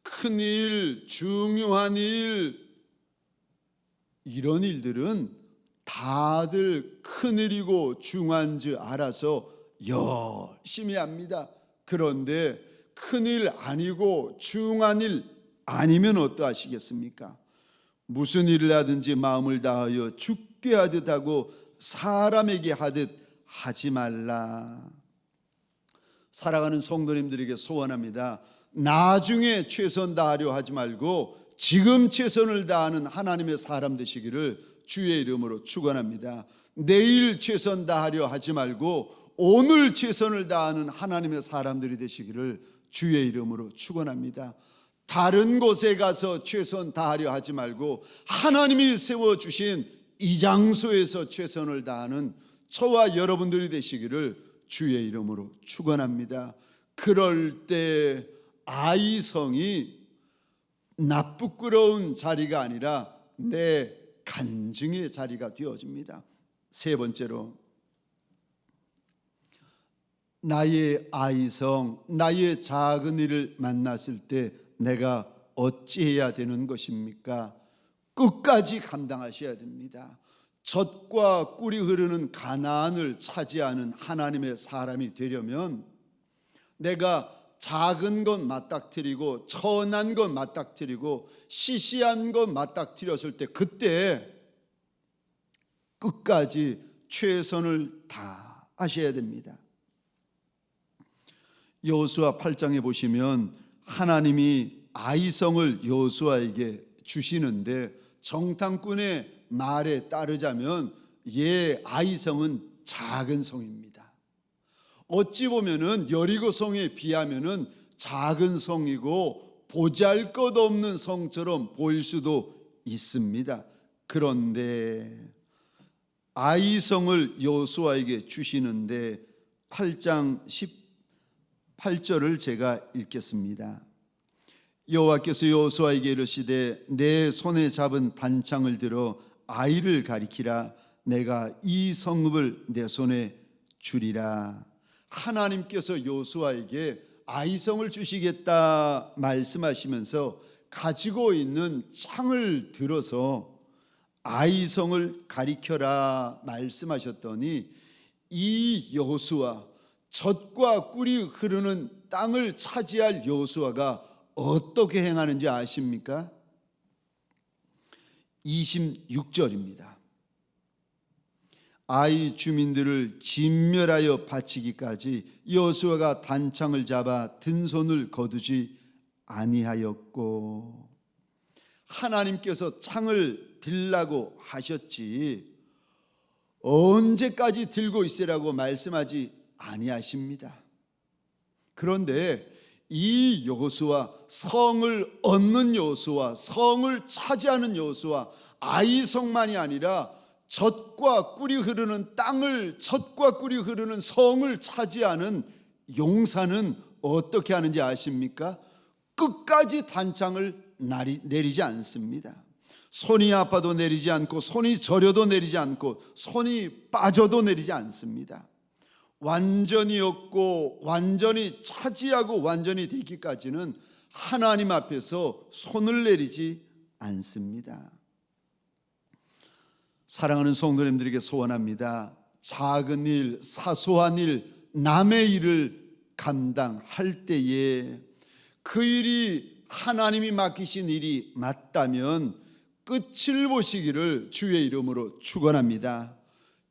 큰 일, 중요한 일, 이런 일들은 다들 큰 일이고 중요한 줄 알아서 열심히 합니다. 그런데 큰 일 아니고 중요한 일 아니면 어떠하시겠습니까? 무슨 일을 하든지 마음을 다하여 주께 하듯 하고 사람에게 하듯 하지 말라. 사랑하는 성도님들에게 소원합니다. 나중에 최선 다하려 하지 말고 지금 최선을 다하는 하나님의 사람 되시기를 주의 이름으로 축원합니다. 내일 최선 다하려 하지 말고 오늘 최선을 다하는 하나님의 사람들이 되시기를 주의 이름으로 축원합니다. 다른 곳에 가서 최선 다하려 하지 말고 하나님이 세워주신 이 장소에서 최선을 다하는 저와 여러분들이 되시기를 주의 이름으로 축원합니다. 그럴 때 아이성이 나쁘끄러운 자리가 아니라 내 간증의 자리가 되어집니다. 세 번째로, 나의 아이성, 나의 작은 일을 만났을 때 내가 어찌해야 되는 것입니까? 끝까지 감당하셔야 됩니다. 젖과 꿀이 흐르는 가나안을 차지하는 하나님의 사람이 되려면 내가 작은 것 맞닥뜨리고 천한 것 맞닥뜨리고 시시한 것 맞닥뜨렸을 때 그때 끝까지 최선을 다하셔야 됩니다. 여호수아 8장에 보시면 하나님이 아이성을 여호수아에게 주시는데 정탐꾼의 말에 따르자면 아이성은 작은 성입니다. 어찌 보면은 여리고성에 비하면은 작은 성이고 보잘것없는 성처럼 보일 수도 있습니다. 그런데 아이성을 여호수아에게 주시는데 8장 18절을 제가 읽겠습니다. 여호와께서 여호수아에게 이르시되 내 손에 잡은 단창을 들어 아이를 가리키라. 내가 이 성읍을 내 손에 주리라. 하나님께서 여호수아에게 아이성을 주시겠다 말씀하시면서 가지고 있는 창을 들어서 아이성을 가리켜라 말씀하셨더니 이 여호수아, 젖과 꿀이 흐르는 땅을 차지할 여호수아가 어떻게 행하는지 아십니까? 26절입니다. 아이 주민들을 진멸하여 바치기까지 여호수아가 단창을 잡아 든 손을 거두지 아니하였고, 하나님께서 창을 들라고 하셨지 언제까지 들고 있으라고 말씀하지 아니하십니다. 그런데 이 여호수아, 성을 얻는 여호수아, 성을 차지하는 여호수아, 아이성만이 아니라 젖과 꿀이 흐르는 땅을, 젖과 꿀이 흐르는 성을 차지하는 용사는 어떻게 하는지 아십니까? 끝까지 단창을 내리지 않습니다. 손이 아파도 내리지 않고, 손이 저려도 내리지 않고, 손이 빠져도 내리지 않습니다. 완전히 얻고 완전히 차지하고 완전히 되기까지는 하나님 앞에서 손을 내리지 않습니다. 사랑하는 성도님들에게 소원합니다. 작은 일, 사소한 일, 남의 일을 감당할 때에 그 일이 하나님이 맡기신 일이 맞다면 끝을 보시기를 주의 이름으로 축원합니다.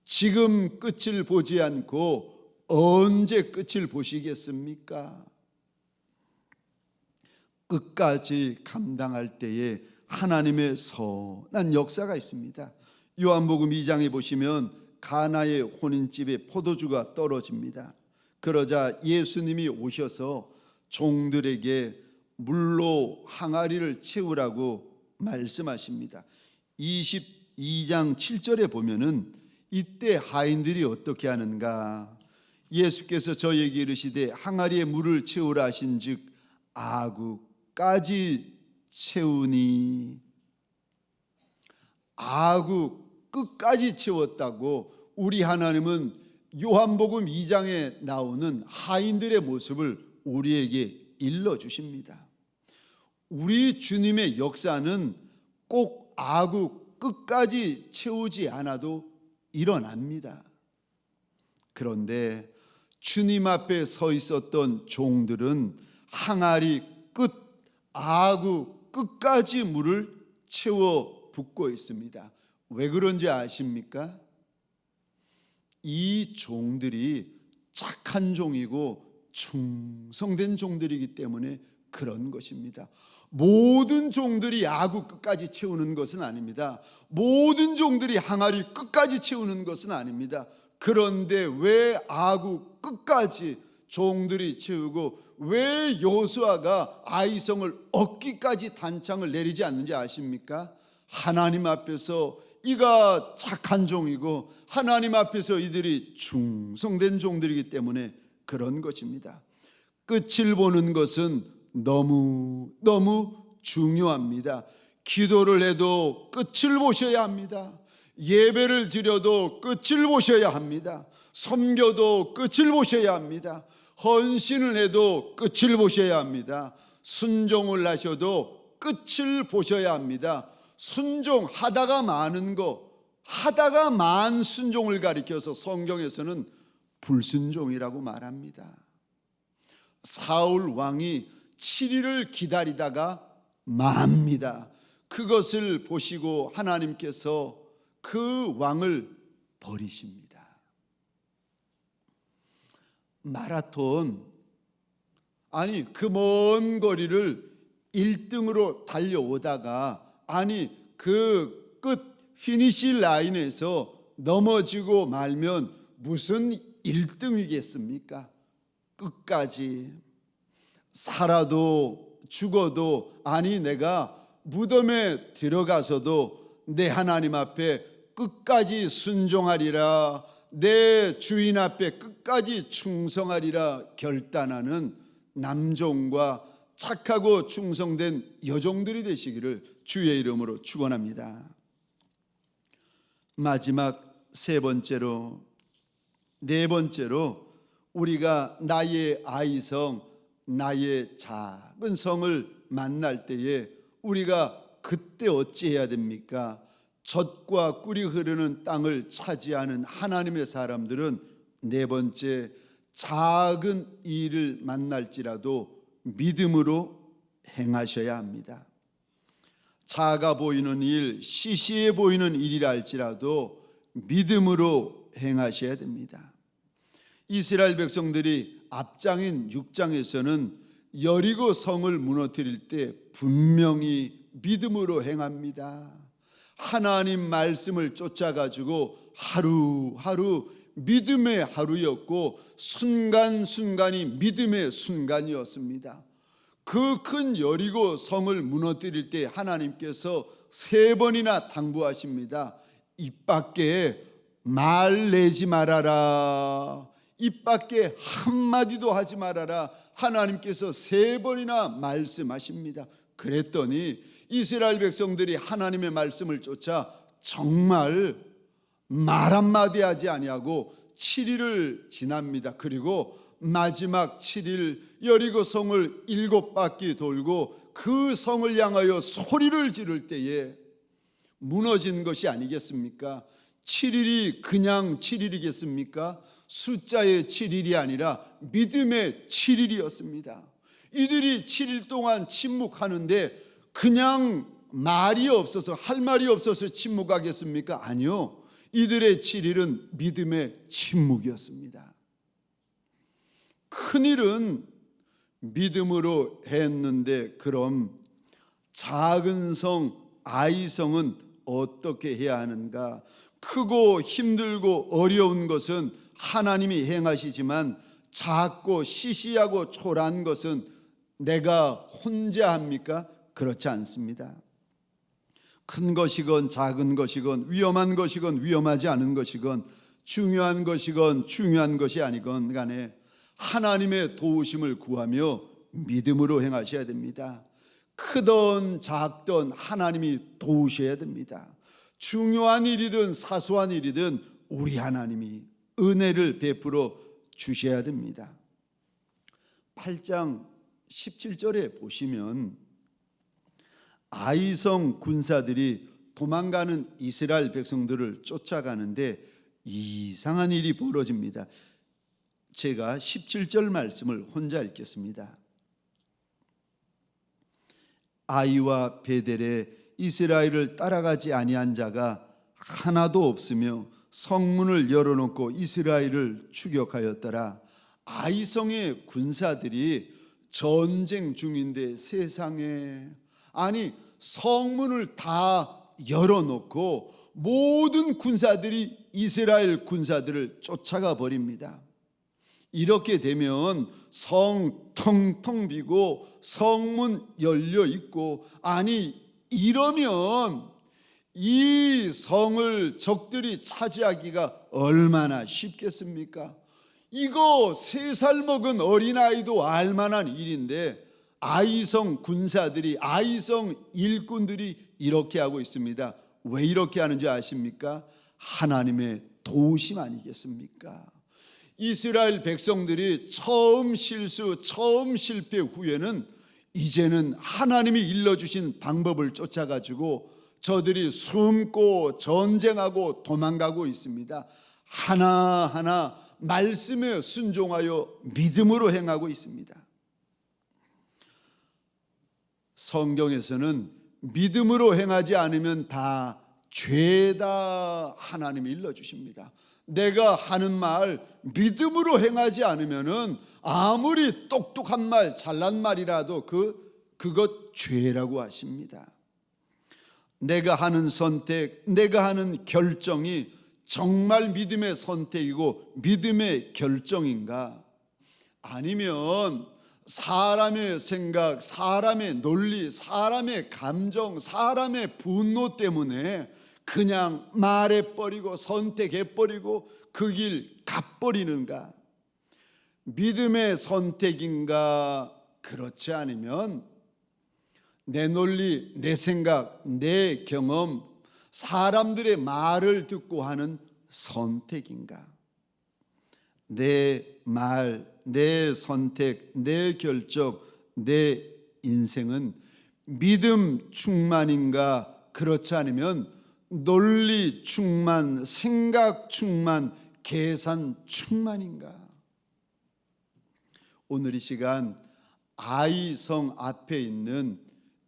지금 끝을 보지 않고 언제 끝을 보시겠습니까? 끝까지 감당할 때에 하나님의 선한 역사가 있습니다. 요한복음 2장에 보시면 가나의 혼인집에 포도주가 떨어집니다. 그러자 예수님이 오셔서 종들에게 물로 항아리를 채우라고 말씀하십니다. 22장 7절에 보면은 이때 하인들이 어떻게 하는가? 예수께서 저에게 이르시되 항아리에 물을 채우라 하신즉 아구까지 채우니, 아구 끝까지 채웠다고 우리 하나님은 요한복음 2장에 나오는 하인들의 모습을 우리에게 일러주십니다. 우리 주님의 역사는 꼭 아구 끝까지 채우지 않아도 일어납니다. 그런데 주님 앞에 서 있었던 종들은 항아리 끝, 아구 끝까지 물을 채워 붓고 있습니다. 왜 그런지 아십니까? 이 종들이 착한 종이고 충성된 종들이기 때문에 그런 것입니다. 모든 종들이 아구 끝까지 채우는 것은 아닙니다. 모든 종들이 항아리 끝까지 채우는 것은 아닙니다. 그런데 왜 아구 끝까지 종들이 채우고 왜 여호수아가 아이성을 얻기까지 단창을 내리지 않는지 아십니까? 하나님 앞에서 이가 착한 종이고 하나님 앞에서 이들이 충성된 종들이기 때문에 그런 것입니다. 끝을 보는 것은 너무 중요합니다. 기도를 해도 끝을 보셔야 합니다. 예배를 드려도 끝을 보셔야 합니다. 섬겨도 끝을 보셔야 합니다. 헌신을 해도 끝을 보셔야 합니다. 순종을 하셔도 끝을 보셔야 합니다. 순종하다가 마는 거, 하다가 만 순종을 가리켜서 성경에서는 불순종이라고 말합니다. 사울 왕이 7일을 기다리다가 맙니다. 그것을 보시고 하나님께서 그 왕을 버리십니다. 마라톤, 아니 그 먼 거리를 1등으로 달려오다가 그 끝 피니시 라인에서 넘어지고 말면 무슨 1등이겠습니까? 끝까지 살아도 죽어도 내가 무덤에 들어가서도 내 하나님 앞에 끝까지 순종하리라, 내 주인 앞에 끝까지 충성하리라 결단하는 남종과 착하고 충성된 여종들이 되시기를 주의 이름으로 축원합니다. 마지막 네 번째로 우리가 나의 아이성, 나의 작은 성을 만날 때에 우리가 그때 어찌해야 됩니까? 젖과 꿀이 흐르는 땅을 차지하는 하나님의 사람들은 네 번째, 작은 일을 만날지라도 믿음으로 행하셔야 합니다. 작아 보이는 일, 시시해 보이는 일이라 할지라도 믿음으로 행하셔야 됩니다. 이스라엘 백성들이 앞장인 6장에서는 여리고 성을 무너뜨릴 때 분명히 믿음으로 행합니다. 하나님 말씀을 쫓아가지고 하루하루 믿음의 하루였고 순간순간이 믿음의 순간이었습니다. 그 큰 여리고 성을 무너뜨릴 때 하나님께서 3번이나 당부하십니다. 입 밖에 말 내지 말아라, 입 밖에 한마디도 하지 말아라. 하나님께서 3번이나 말씀하십니다. 그랬더니 이스라엘 백성들이 하나님의 말씀을 쫓아 정말 말 한마디 하지 아니하고 7일을 지납니다. 그리고 마지막 7일 여리고 성을 7바퀴 돌고 그 성을 향하여 소리를 지를 때에 무너진 것이 아니겠습니까? 7일이 그냥 7일이겠습니까? 숫자의 7일이 아니라 믿음의 7일이었습니다. 이들이 7일 동안 침묵하는데 그냥 말이 없어서, 할 말이 없어서 침묵하겠습니까? 아니요. 이들의 7일은 믿음의 침묵이었습니다. 큰일은 믿음으로 했는데 그럼 작은 성, 아이성은 어떻게 해야 하는가? 크고 힘들고 어려운 것은 하나님이 행하시지만 작고 시시하고 초라한 것은 내가 혼자 합니까? 그렇지 않습니다. 큰 것이건 작은 것이건 위험한 것이건 위험하지 않은 것이건 중요한 것이건 중요한 것이 아니건 간에 하나님의 도우심을 구하며 믿음으로 행하셔야 됩니다. 크던 작던 하나님이 도우셔야 됩니다. 중요한 일이든 사소한 일이든 우리 하나님이 은혜를 베풀어 주셔야 됩니다. 8장 17절에 보시면 아이성 군사들이 도망가는 이스라엘 백성들을 쫓아가는데 이상한 일이 벌어집니다. 제가 17절 말씀을 혼자 읽겠습니다. 아이와 베델에 이스라엘을 따라가지 아니한 자가 하나도 없으며 성문을 열어놓고 이스라엘을 추격하였더라. 아이성의 군사들이 전쟁 중인데 세상에, 아니 성문을 다 열어놓고 모든 군사들이 이스라엘 군사들을 쫓아가 버립니다. 이렇게 되면 성 텅텅 비고 성문 열려 있고, 아니 이러면 이 성을 적들이 차지하기가 얼마나 쉽겠습니까? 이거 3살 먹은 어린아이도 알만한 일인데 아이성 군사들이, 아이성 일꾼들이 이렇게 하고 있습니다. 왜 이렇게 하는지 아십니까? 하나님의 도우심 아니겠습니까? 이스라엘 백성들이 처음 실수, 처음 실패 후에는 이제는 하나님이 일러주신 방법을 쫓아가지고 저들이 숨고 전쟁하고 도망가고 있습니다. 하나하나 말씀에 순종하여 믿음으로 행하고 있습니다. 성경에서는 믿음으로 행하지 않으면 다 죄다 하나님이 일러주십니다. 내가 하는 말 믿음으로 행하지 않으면은 아무리 똑똑한 말, 잘난 말이라도 그것 죄라고 하십니다. 내가 하는 선택, 내가 하는 결정이 정말 믿음의 선택이고 믿음의 결정인가? 아니면 사람의 생각, 사람의 논리, 사람의 감정, 사람의 분노 때문에 그냥 말해버리고 선택해버리고 그 길 가버리는가? 믿음의 선택인가? 그렇지 않으면 내 논리, 내 생각, 내 경험, 사람들의 말을 듣고 하는 선택인가? 내 말, 내 선택, 내 결정, 내 인생은 믿음 충만인가? 그렇지 않으면 논리 충만, 생각 충만, 계산 충만인가? 오늘 이 시간 아이성 앞에 있는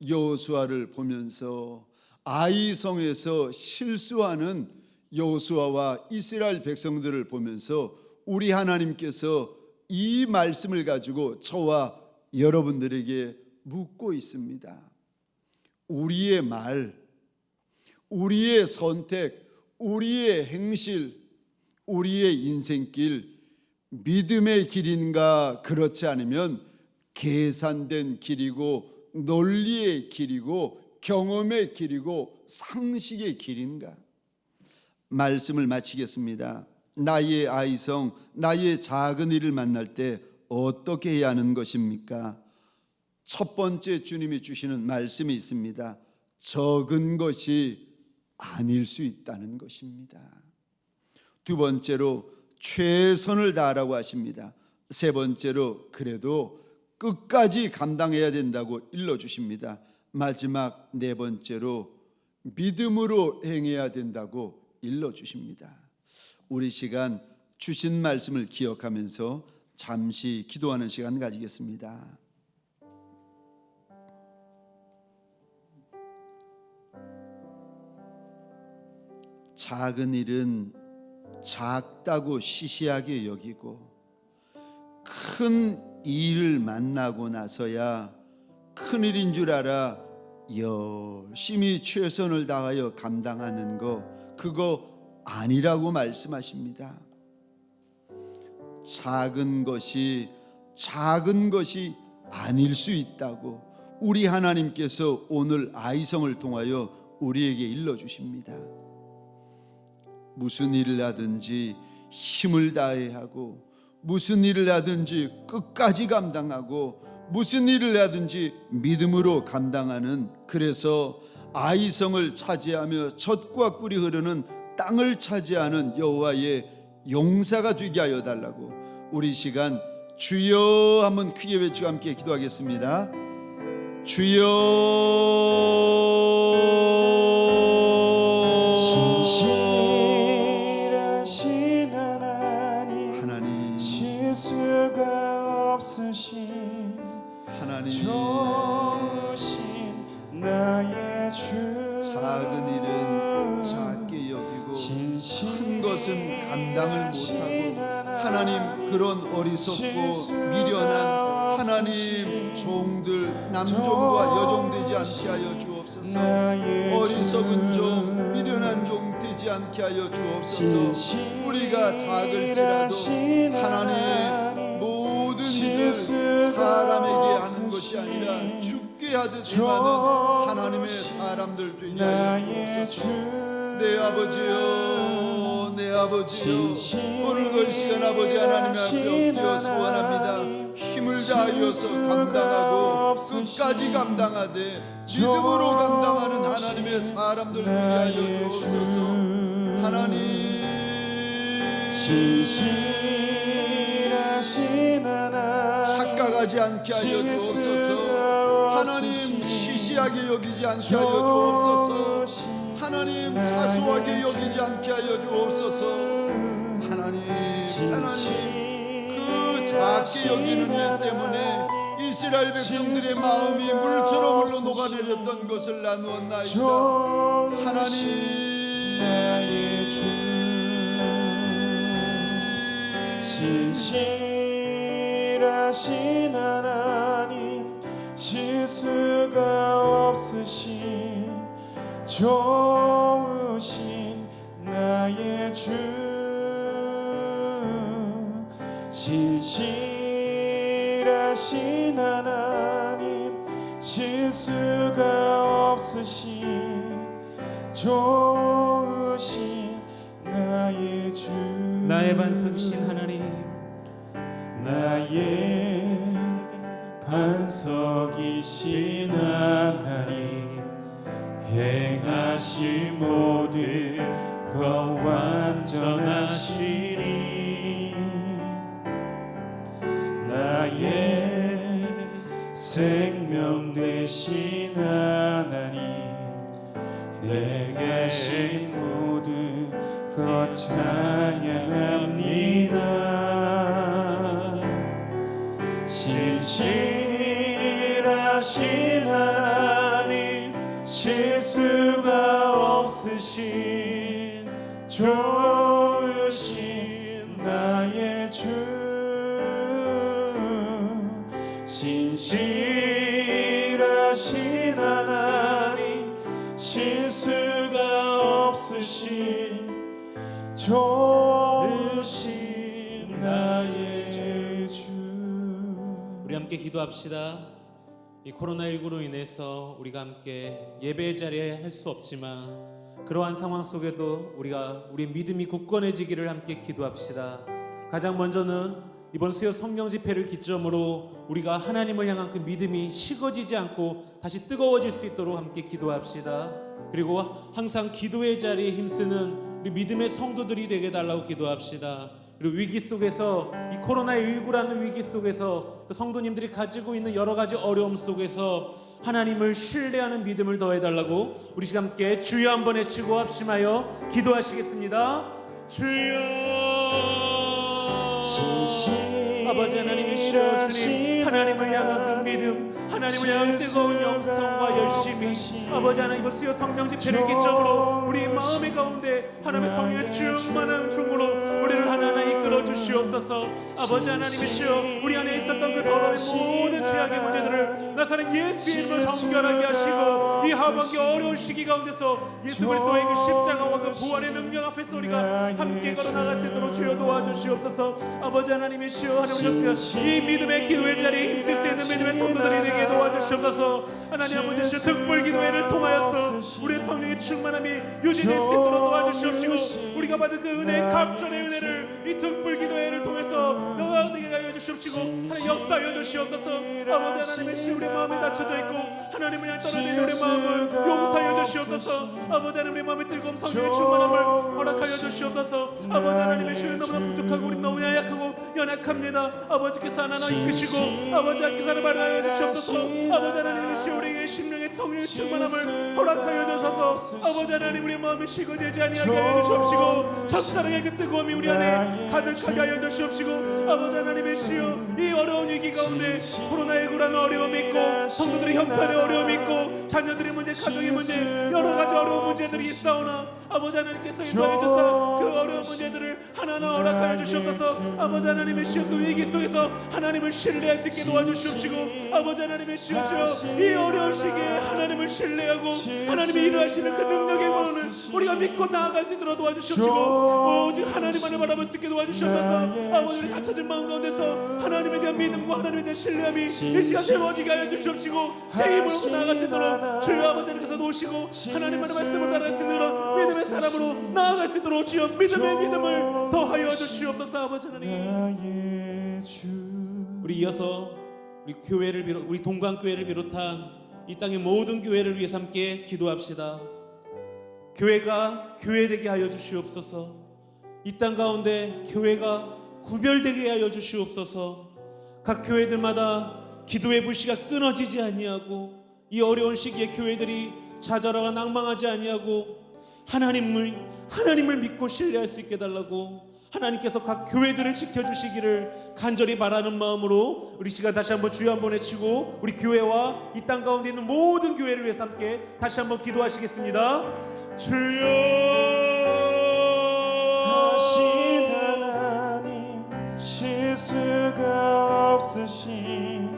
여호수아를 보면서 아이성에서 실수하는 여호수아와 이스라엘 백성들을 보면서 우리 하나님께서 이 말씀을 가지고 저와 여러분들에게 묻고 있습니다. 우리의 말, 우리의 선택, 우리의 행실, 우리의 인생길 믿음의 길인가? 그렇지 않으면 계산된 길이고 논리의 길이고 경험의 길이고 상식의 길인가? 말씀을 마치겠습니다. 나의 아이성, 나의 작은 이를 만날 때 어떻게 해야 하는 것입니까? 첫 번째 주님이 주시는 말씀이 있습니다. 적은 것이 아닐 수 있다는 것입니다. 두 번째로 최선을 다하라고 하십니다. 세 번째로 그래도 끝까지 감당해야 된다고 일러주십니다. 마지막 네 번째로 믿음으로 행해야 된다고 일러주십니다. 우리 시간 주신 말씀을 기억하면서 잠시 기도하는 시간 가지겠습니다. 작은 일은 작다고 시시하게 여기고 큰 일을 만나고 나서야 큰 일인 줄 알아 열심히 최선을 다하여 감당하는 거, 그거 아니라고 말씀하십니다. 작은 것이 아닐 수 있다고 우리 하나님께서 오늘 아이성을 통하여 우리에게 일러주십니다. 무슨 일을 하든지 힘을 다해야 하고, 무슨 일을 하든지 끝까지 감당하고, 무슨 일을 하든지 믿음으로 감당하는, 그래서 아이성을 차지하며 젖과 꿀이 흐르는 땅을 차지하는 여호와의 용사가 되게 하여 달라고 우리 시간 주여 한번 크게 외치고 함께 기도하겠습니다. 주여, 진실하신 하나님, 실수가 없으신 하나님, 좋으신 나의 주, 작은 일은 작게 여기고 큰 것은 감당을 못하고 하나님 그런 어리석고 미련한 하나님 종들 남종과 여종 되지 않게 하여 주옵소서. 어리석은 종 미련한 종 되지 않게 하여 주옵소서. 우리가 작을지라도 하나님 모든 일을 사람에게 하는 것이 아니라 죽게 하듯 행하는 하나님의 사람들 되게 하여 주옵소서. 내 아버지여, 내 아버지여, 오늘 그 시간 아버지 하나님 앞에 엎드려 소원합니다. 힘을 다하여서 감당하고 끝까지 감당하되 믿음으로 감당하는 하나님의 사람들 되게 하여 주옵소서. 하나님 착각하지 않게 하여 주옵소서. 하나님 시시하게 여기지 않게 하여 주옵소서. 하나님 사소하게 여기지 않게 하여 주옵소서. 하나님 그 작게 여기는 일 때문에 이스라엘 백성들의 마음이 물처럼 흘러 녹아내렸던 것을 나누었나이다. 하나님 나의 주 신실하신 하나님 실수가 없으신 좋으신 나의 주 신실하신 하나님 실수가 없으신 좋으신 나의 주 나의 반석이신 하나님 나의 반석이신 하나님 행하실 모든 것 완전하시니 나의 생명 되신 하나님 내가 하신 모든 것 찬양합니다. 신실하신 하나님 실수가 없으신 좋으신 나의 주 신실하신 하나님 실수가 없으신 좋으신 나의 주 우리 함께 기도합시다. 이 코로나19로 인해서 우리가 함께 예배 자리에 할 수 없지만 그러한 상황 속에도 우리 믿음이 굳건해지기를 함께 기도합시다. 가장 먼저는 이번 수요 성령 집회를 기점으로 우리가 하나님을 향한 그 믿음이 식어지지 않고 다시 뜨거워질 수 있도록 함께 기도합시다. 그리고 항상 기도의 자리에 힘쓰는 우리 믿음의 성도들이 되게 달라고 기도합시다. 그리고 위기 속에서 이 코로나19라는 위기 속에서 또 성도님들이 가지고 있는 여러 가지 어려움 속에서 하나님을 신뢰하는 믿음을 더해달라고 우리 시간 함께 주여 한번 외치고 합심하여 기도하시겠습니다. 주여 아버지 하나님이시여 주님 하나님을 향한 그 믿음 하나님을 향한 뜨거운 영성과 열심히 아버지 하나님 이번 수요 성령 집회를 기점으로 우리 마음의 가운데 하나님의 성령의 충만한 종으로 우리를 하나하나 이끌어 주시옵소서. 아버지 하나님이시여 우리 안에 있었던 그 더러운 모든 죄악의 문제들을 나사는 예수의 이름으로 정결하게 하시고 이 하반기 어려운 시기 가운데서 예수 그리스도의 그 십자가와 그 부활의 능력 앞에서 우리가 함께 걸어나갈 수 있도록 주여 도와주시옵소서. 아버지 하나님이시여 하나님 이 믿음의 기도의 자리에 힘쓸 수 있는 믿음의 성도들이 되게 도와주시옵소서. 하나님 아버지시여 특별 기도회를 통하여서 우리의 성령의 충만함이 유지될 수 있도록 도와주시옵시고 우리가 받은 그 은혜 갑절의 은혜를 이 특별 기도회를 통해서 너와 내게 하여 주시옵시고 하나님 역사하여 주시옵소서. 아버지 하나님이시여 우리 마음이 닫혀져 있고 하나님을 향해 떨어진 우리 마음을 용서하여 주시옵소서. 아버지 하나님 우리 마음의 뜨거운 성령의 충만함을 허락하여 주시옵소서. 아버지 하나님이시여 너무나 부족하고 우리 너무 약하고 연약합니다. 아버지께서 하나하나 이끄시고 아버지 하나님께서 하나 말하여 주시옵소서. 아버지 하나님이시여 우리에게 심령의 성령의 충만함을 허락하여 주셔서 아버지 하나님 우리 마음이 식어지지 아니하게 하여 주시옵시고 첫사랑의 그 뜨거움이 우리 안에 가득하게 하여 주시옵시고 아버지 하나님이시여 이 어려운 위기 가운데 코로나19라는 어려움이 있고 성도들의 형편의 어려움이 있고 자녀들의 문제 가정의 문제 여러 가지 어려운 문제들이 있사오나 아버지 하나님께서 인도해주사 그 어려운 문제들을 하나하나 허락하여 주시옵소서. 아버지 하나님이시여 그 위기 속에서 하나님을 신뢰할 수 있게 도와주시옵시고 아버지 하나님이시여 이 어려운 시기에 하나님을 신뢰하고 하나님이 일하시는 그 능력의 권한을 우리가 믿고 나아갈 수 있도록 도와주시옵시고 오직 하나님만을 바라볼 수 있게 도와주시옵소서. 아버지 우리 갇혀진 마음 가운데서 하나님에 대한 믿음과 하나님에 대한 신뢰함이 이 시간 세워지게 하여 주시옵시고 새 힘으로 나아갈 수 있도록 주여 아버지 하나님께서 놓으시고 하나님만의 말씀을 따라갈 수 있도록 믿음의 사람으로 나아갈 수 있도록 주여 믿음의 믿음을 더하여 주시옵소서. 아버지 하나님 나의 주 우리 이어서 우리 교회를 비롯 우리 동강교회를 비롯한 이 땅의 모든 교회를 위해서 함께 기도합시다. 교회가 교회되게 하여 주시옵소서. 이 땅 가운데 교회가 구별되게 하여 주시옵소서. 각 교회들마다 기도의 불씨가 끊어지지 아니하고 이 어려운 시기에 교회들이 좌절하고 낭망하지 아니하고 하나님을 믿고 신뢰할 수 있게 해달라고 하나님께서 각 교회들을 지켜주시기를 간절히 바라는 마음으로 우리 시간 다시 한번 주여 한번 외치고 우리 교회와 이 땅 가운데 있는 모든 교회를 위해서 함께 다시 한번 기도하시겠습니다. 주여 하신 하나님 실수가 없으신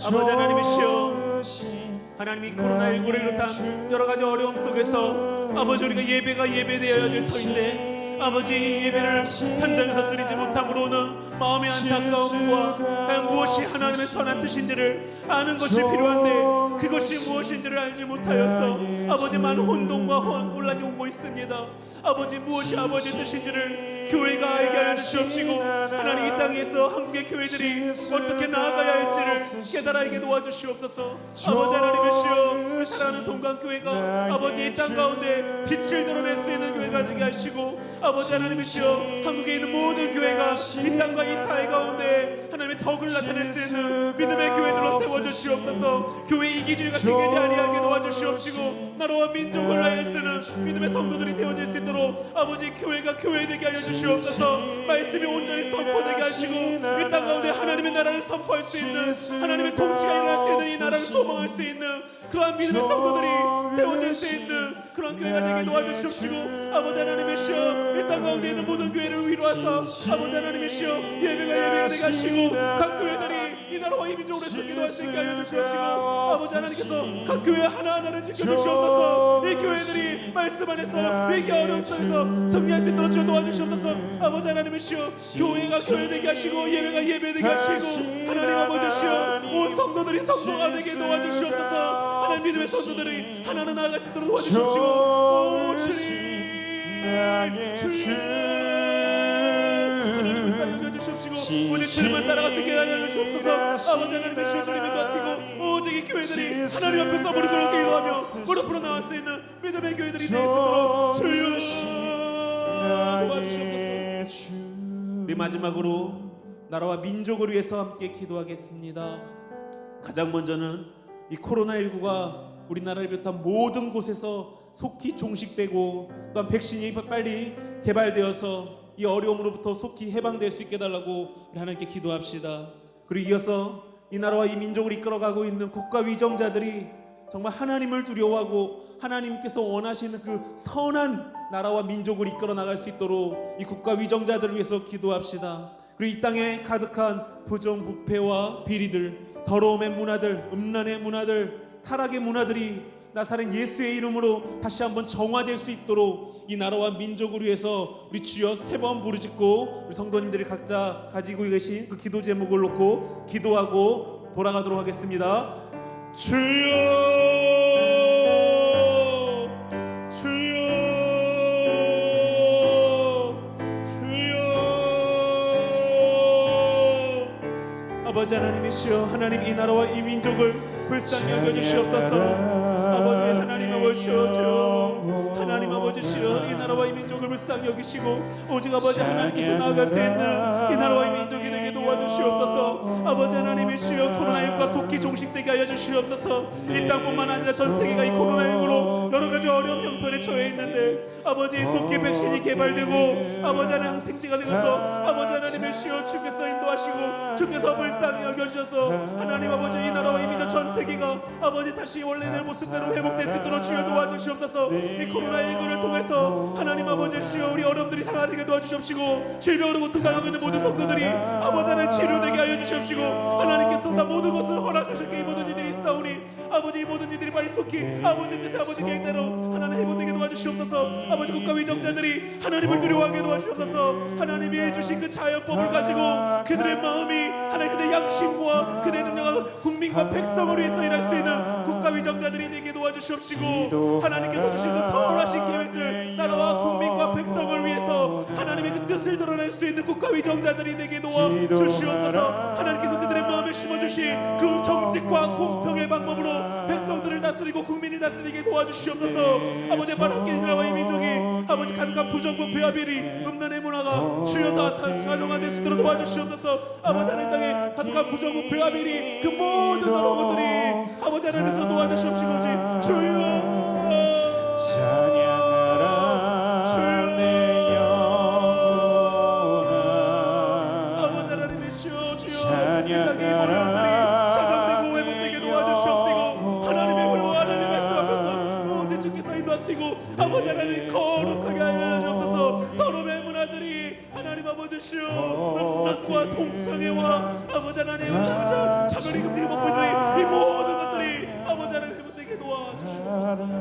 아버지 하나님이시여 좋으신 하나님이 코로나19를 비롯한 여러 가지 어려움 속에서 아버지 우리가 예배가 예배되어야 될 터인데 아버지 이 예배를 현장에서 드리지 못함으로는 마음의 안타까움과 과연 무엇이 하나님의 선한 뜻인지를 아는 것이 필요한데 그것이 무엇인지를 알지 못하였어 아버지 많은 혼동과 혼란이 오고 있습니다. 아버지 무엇이 아버지의 뜻인지를 교회가 알게 하여 주시옵시고 하나님 이 땅에서 한국의 교회들이 어떻게 나아가야 할지를 깨달아 알게 도와주시옵소서. 아버지 하나님이시여 사랑하는 동강교회가 아버지 이 땅 가운데 빛을 드러낼 수 있는 교회가 되게 하시고 아버지 하나님이시여 한국에 있는 모든 교회가 이 땅과 이 사회 가운데 하나님의 덕을 나타낼 수 있는 믿음의 교회들로 세워주시옵소서. 교회 이기주의가 생기지 아니하게 도와주시옵시고 나라와 민족을 위하여 쓰는 믿음의 성도들이 되어질 수 있도록 아버지 교회가 교회되게 하여 주시옵소서. 말씀이 온전히 선포되게 하시고 이 땅 가운데 하나님의 나라를 선포할 수 있는 하나님의 통치가 일어날 수 있는 이 나라를 소망할 수 있는 그러한 믿음의 성도들이 세워질 수 있는 그런 교회가 되게 도와주시옵시고 아버지 하나님이시여 이 땅 가운데 있는 모든 교회를 위로하사 아버지 하나님이시여 예배가 되게 하시고 각 교회들이 이 나라와 이 민족으로 기도할 수 있게 하여 주시옵시고 아버지 하나님께서 각 교회 하나하나를 지켜주시옵소서. 이 교회들이 말씀 안에서 위기 어려움 속에서 승리할 수 있도록 도와주시옵소서. 아버지 하나님이시여 교회가 교회되게 하시고 예배가 예배되게 하시고 하나님 아버지시여 온 성도들이 성도가 되게 도와주시옵소서. 하나님 믿음의 성도들이 하나는 나아갈 수 있도록 도와주시옵시고 오 주님 하나님을 사용해 주시옵시고 오직 주님만 따라갈 수 있게 하여 주시옵소서. 아버지 하나님이시여 주님을 도와주시고 오직 이 교회들이 하나님 앞에서 무릎을 기도하며 무릎으로 나올 수 있는 믿음의 교회들이 되어 있도록 주여 도와주시옵소서. 우리 마지막으로 나라와 민족을 위해서 함께 기도하겠습니다. 가장 먼저는 이 코로나19가 우리나라를 비롯한 모든 곳에서 속히 종식되고 또한 백신이 빨리 개발되어서 이 어려움으로부터 속히 해방될 수 있게 해달라고 우리 하나님께 기도합시다. 그리고 이어서 이 나라와 이 민족을 이끌어가고 있는 국가 위정자들이 정말 하나님을 두려워하고 하나님께서 원하시는 그 선한 나라와 민족을 이끌어 나갈 수 있도록 이 국가 위정자들을 위해서 기도합시다. 그리고 이 땅에 가득한 부정부패와 비리들, 더러움의 문화들, 음란의 문화들, 타락의 문화들이 나사렛 예수의 이름으로 다시 한번 정화될 수 있도록 이 나라와 민족을 위해서 우리 주여 3번 부르짖고 우리 성도님들이 각자 가지고 계신 그 기도 제목을 놓고 기도하고 돌아가도록 하겠습니다. 주여 주여 아버지 하나님이시여 하나님 이 나라와 이 민족을 불쌍히 여겨주시옵소서. 아버지 하나님 아버지시여 주여 하나님 아버지시여 이 나라와 이 민족을 불쌍히 여기시고 오직 아버지 하나님께서 나아갈 수 있는 이 나라와 이 민족이 되게 도와주시옵소서. 아버지 하나님이시여 코로나19가 속히 종식되게 하여 주시옵소서. 이 땅뿐만 아니라 전 세계가 이 코로나19로 여러 가지 어려운 형편에 처해 있는데 아버지 속히 백신이 개발되고 아버지 하나님 항생제가 되어서 아버지 하나님 하나님의 시여 주께서 인도하시고 주께서 불쌍히 여겨주셔서 하나님 아버지 이 나라와 이미 전 세계가 아버지 다시 원래의 모습대로 회복될 수 있도록 주여 도와주시옵소서. 이 코로나19를 통해서 하나님 아버지 시여 우리 어려움들이 사라지게 도와주시옵시고 질병으로 고통당하고 있는 모든 성도들이 아버지 하나님 치료되게 하여 주시옵시고 하나님께서 다 모든 것을 허락하셨기에 이 모든 일들이 있사오니 아버지 이 모든 일들이 말속히 아버지 뜻 아버지 계획대로 하나님 해보되게 도와주시옵소서. 아버지 국가 위정자들이 하나님을 두려워하게 도와주시옵소서. 하나님이 주신 그 자연법을 가지고 그들의 마음이 하나님 그들의 양심과 그들의 능력과 국민과 백성을 위해서 일할 수 있는 국가 위정자들이 되게 도와주시옵시고 하나님께서 주신 그 선하신 계획들 나라와 국민과 백성을 위해서 하나님의 그 뜻을 드러낼 수 있는 국가 위정자들이 되게 도와주시옵소서. 하나님께서 그들의 마음에 심어주신 그 정직과 공평의 방법으로 백성들을 다스리고 국민을 다스리게 도와주시옵소서. 아버지 바람께 나라와 이 민족이 아버지 가득한 부정부패와 비리 음란의 문화가 주여 다 가정화될 수 있도록 도와주시옵소서. 아버지 하나님 땅에 가득한 부정부패와 비리 그 모든 어려움들이 아버지 하나님께서 도와주시옵시고 주여 찬양하라 내 영혼아 아버지 하나님의 주여 주여 이 찬양하라 땅의 어려움들이 자정되고 회복되게 도와주시옵시고 하나님의 불과 하나님의 말씀 앞에서 언제 주께서 인도하시고 아버지 하나님 거룩하게 하여 주옵소서. 더러움의 문화들이 하나님 아버지 주여 음란과 동성애와 아버지 하나님 차별이 극딜 먹고들이 이 모든 것들이 아버지 하나님 회복되게 도와주시옵소서.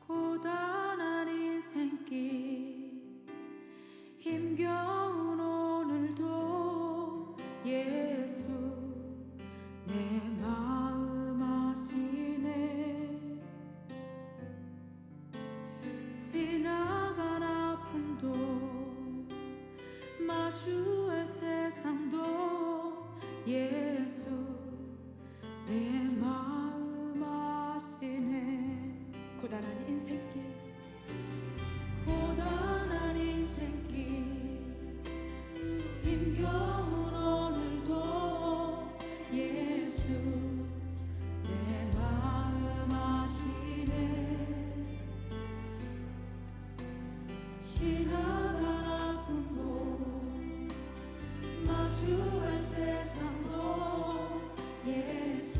고단한 인생길 힘겨운 오늘도 예수 내 마음 아시네. 지나간 아픔도 마주할 세상도 예수 내 마음 아시네. 고단한 인생길 고단한 인생길 힘겨운 오늘도 예수 내 마음 아시네. 지나간 아픔도 마주할 세상도 예수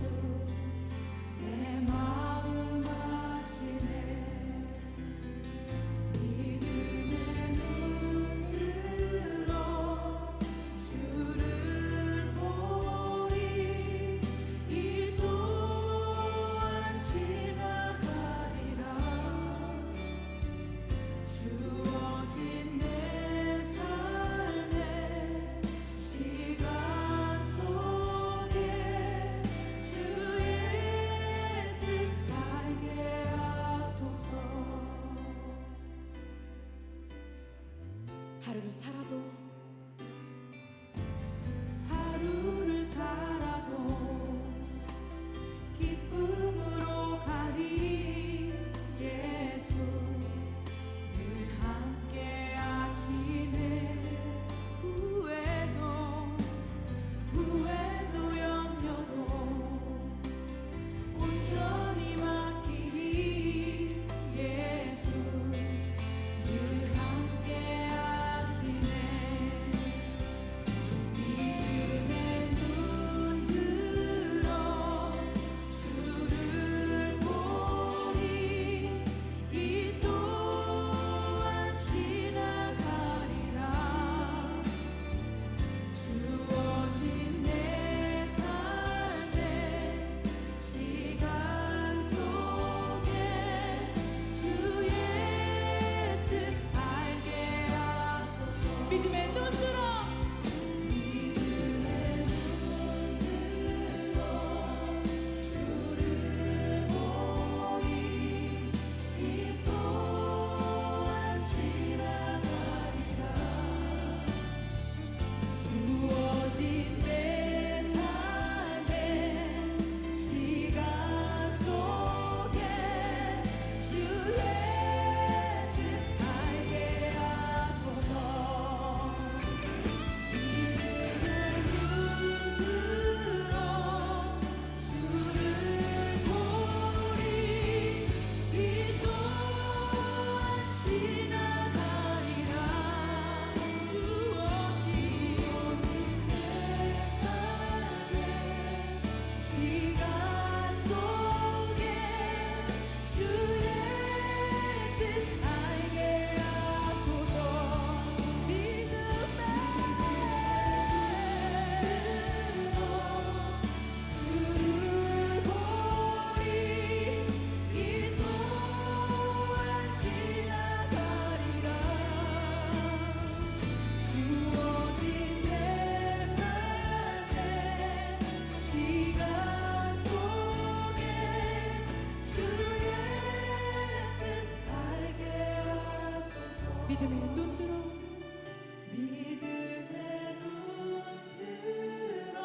믿음의 눈 들어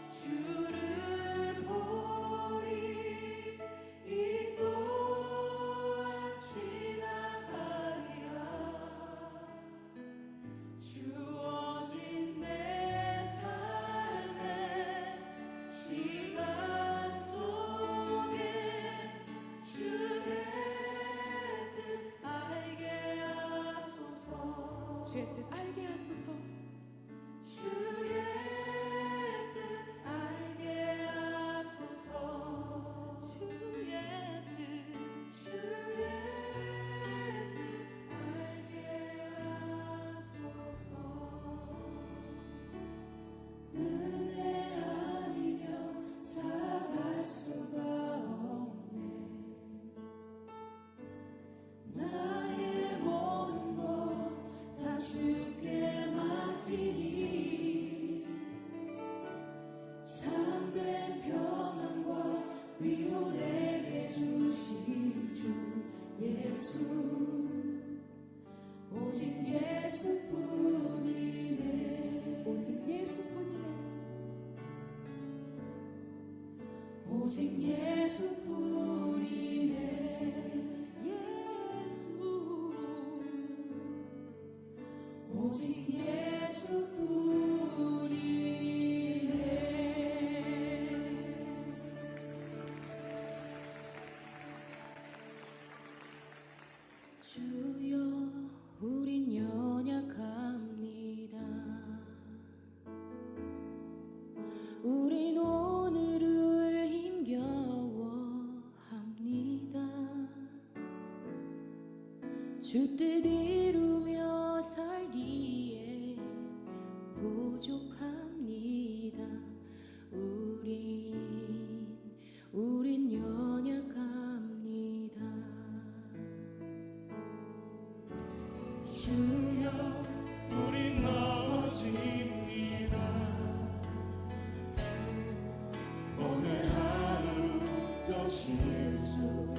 주를 보리 이 또한 지나가리라 주어진 내 삶의 시간 속에 주의 뜻 알게 하소서 주의 뜻 알게 하소서 주의 뜻 알게 하소서 주의 뜻 알게 하소서 은혜 아니면 살아갈 수가 없네 나의 모든 것 다 주께 맡기니 참된 평안과 위로 내게 주신 주 예수 오직 예수뿐이네 오직 예수뿐이네 오직 예수뿐이네 예수 오직 예수뿐이네 주여 우린 연약합니다 우린 오늘을 힘겨워합니다 주 뜻 이루며 살기에 부족합니다 우린 연약합니다 주여 우린 넘어집니다 오늘 하루 또 실수합니다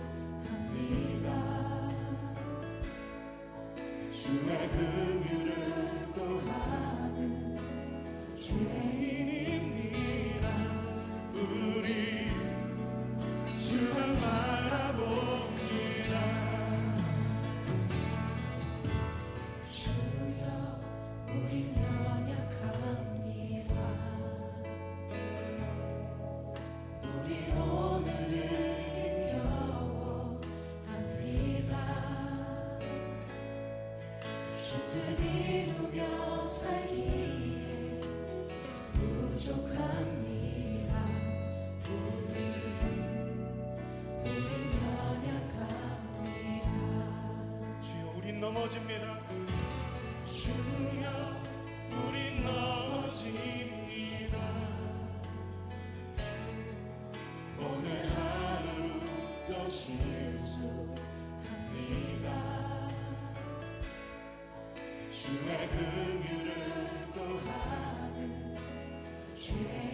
주의 긍휼을 구하는 죄인입니다 우리 주만 바라봅니다 주여 우린 연약합니다 우리 오늘을 힘겨워합니다 주 뜻 이루며 살기에 부족합니다 우린 연약합니다 주여 우린 넘어집니다 주여 우린 넘어집니다 오늘 하루 또 실수합니다 주의 긍휼을 구하는 죄인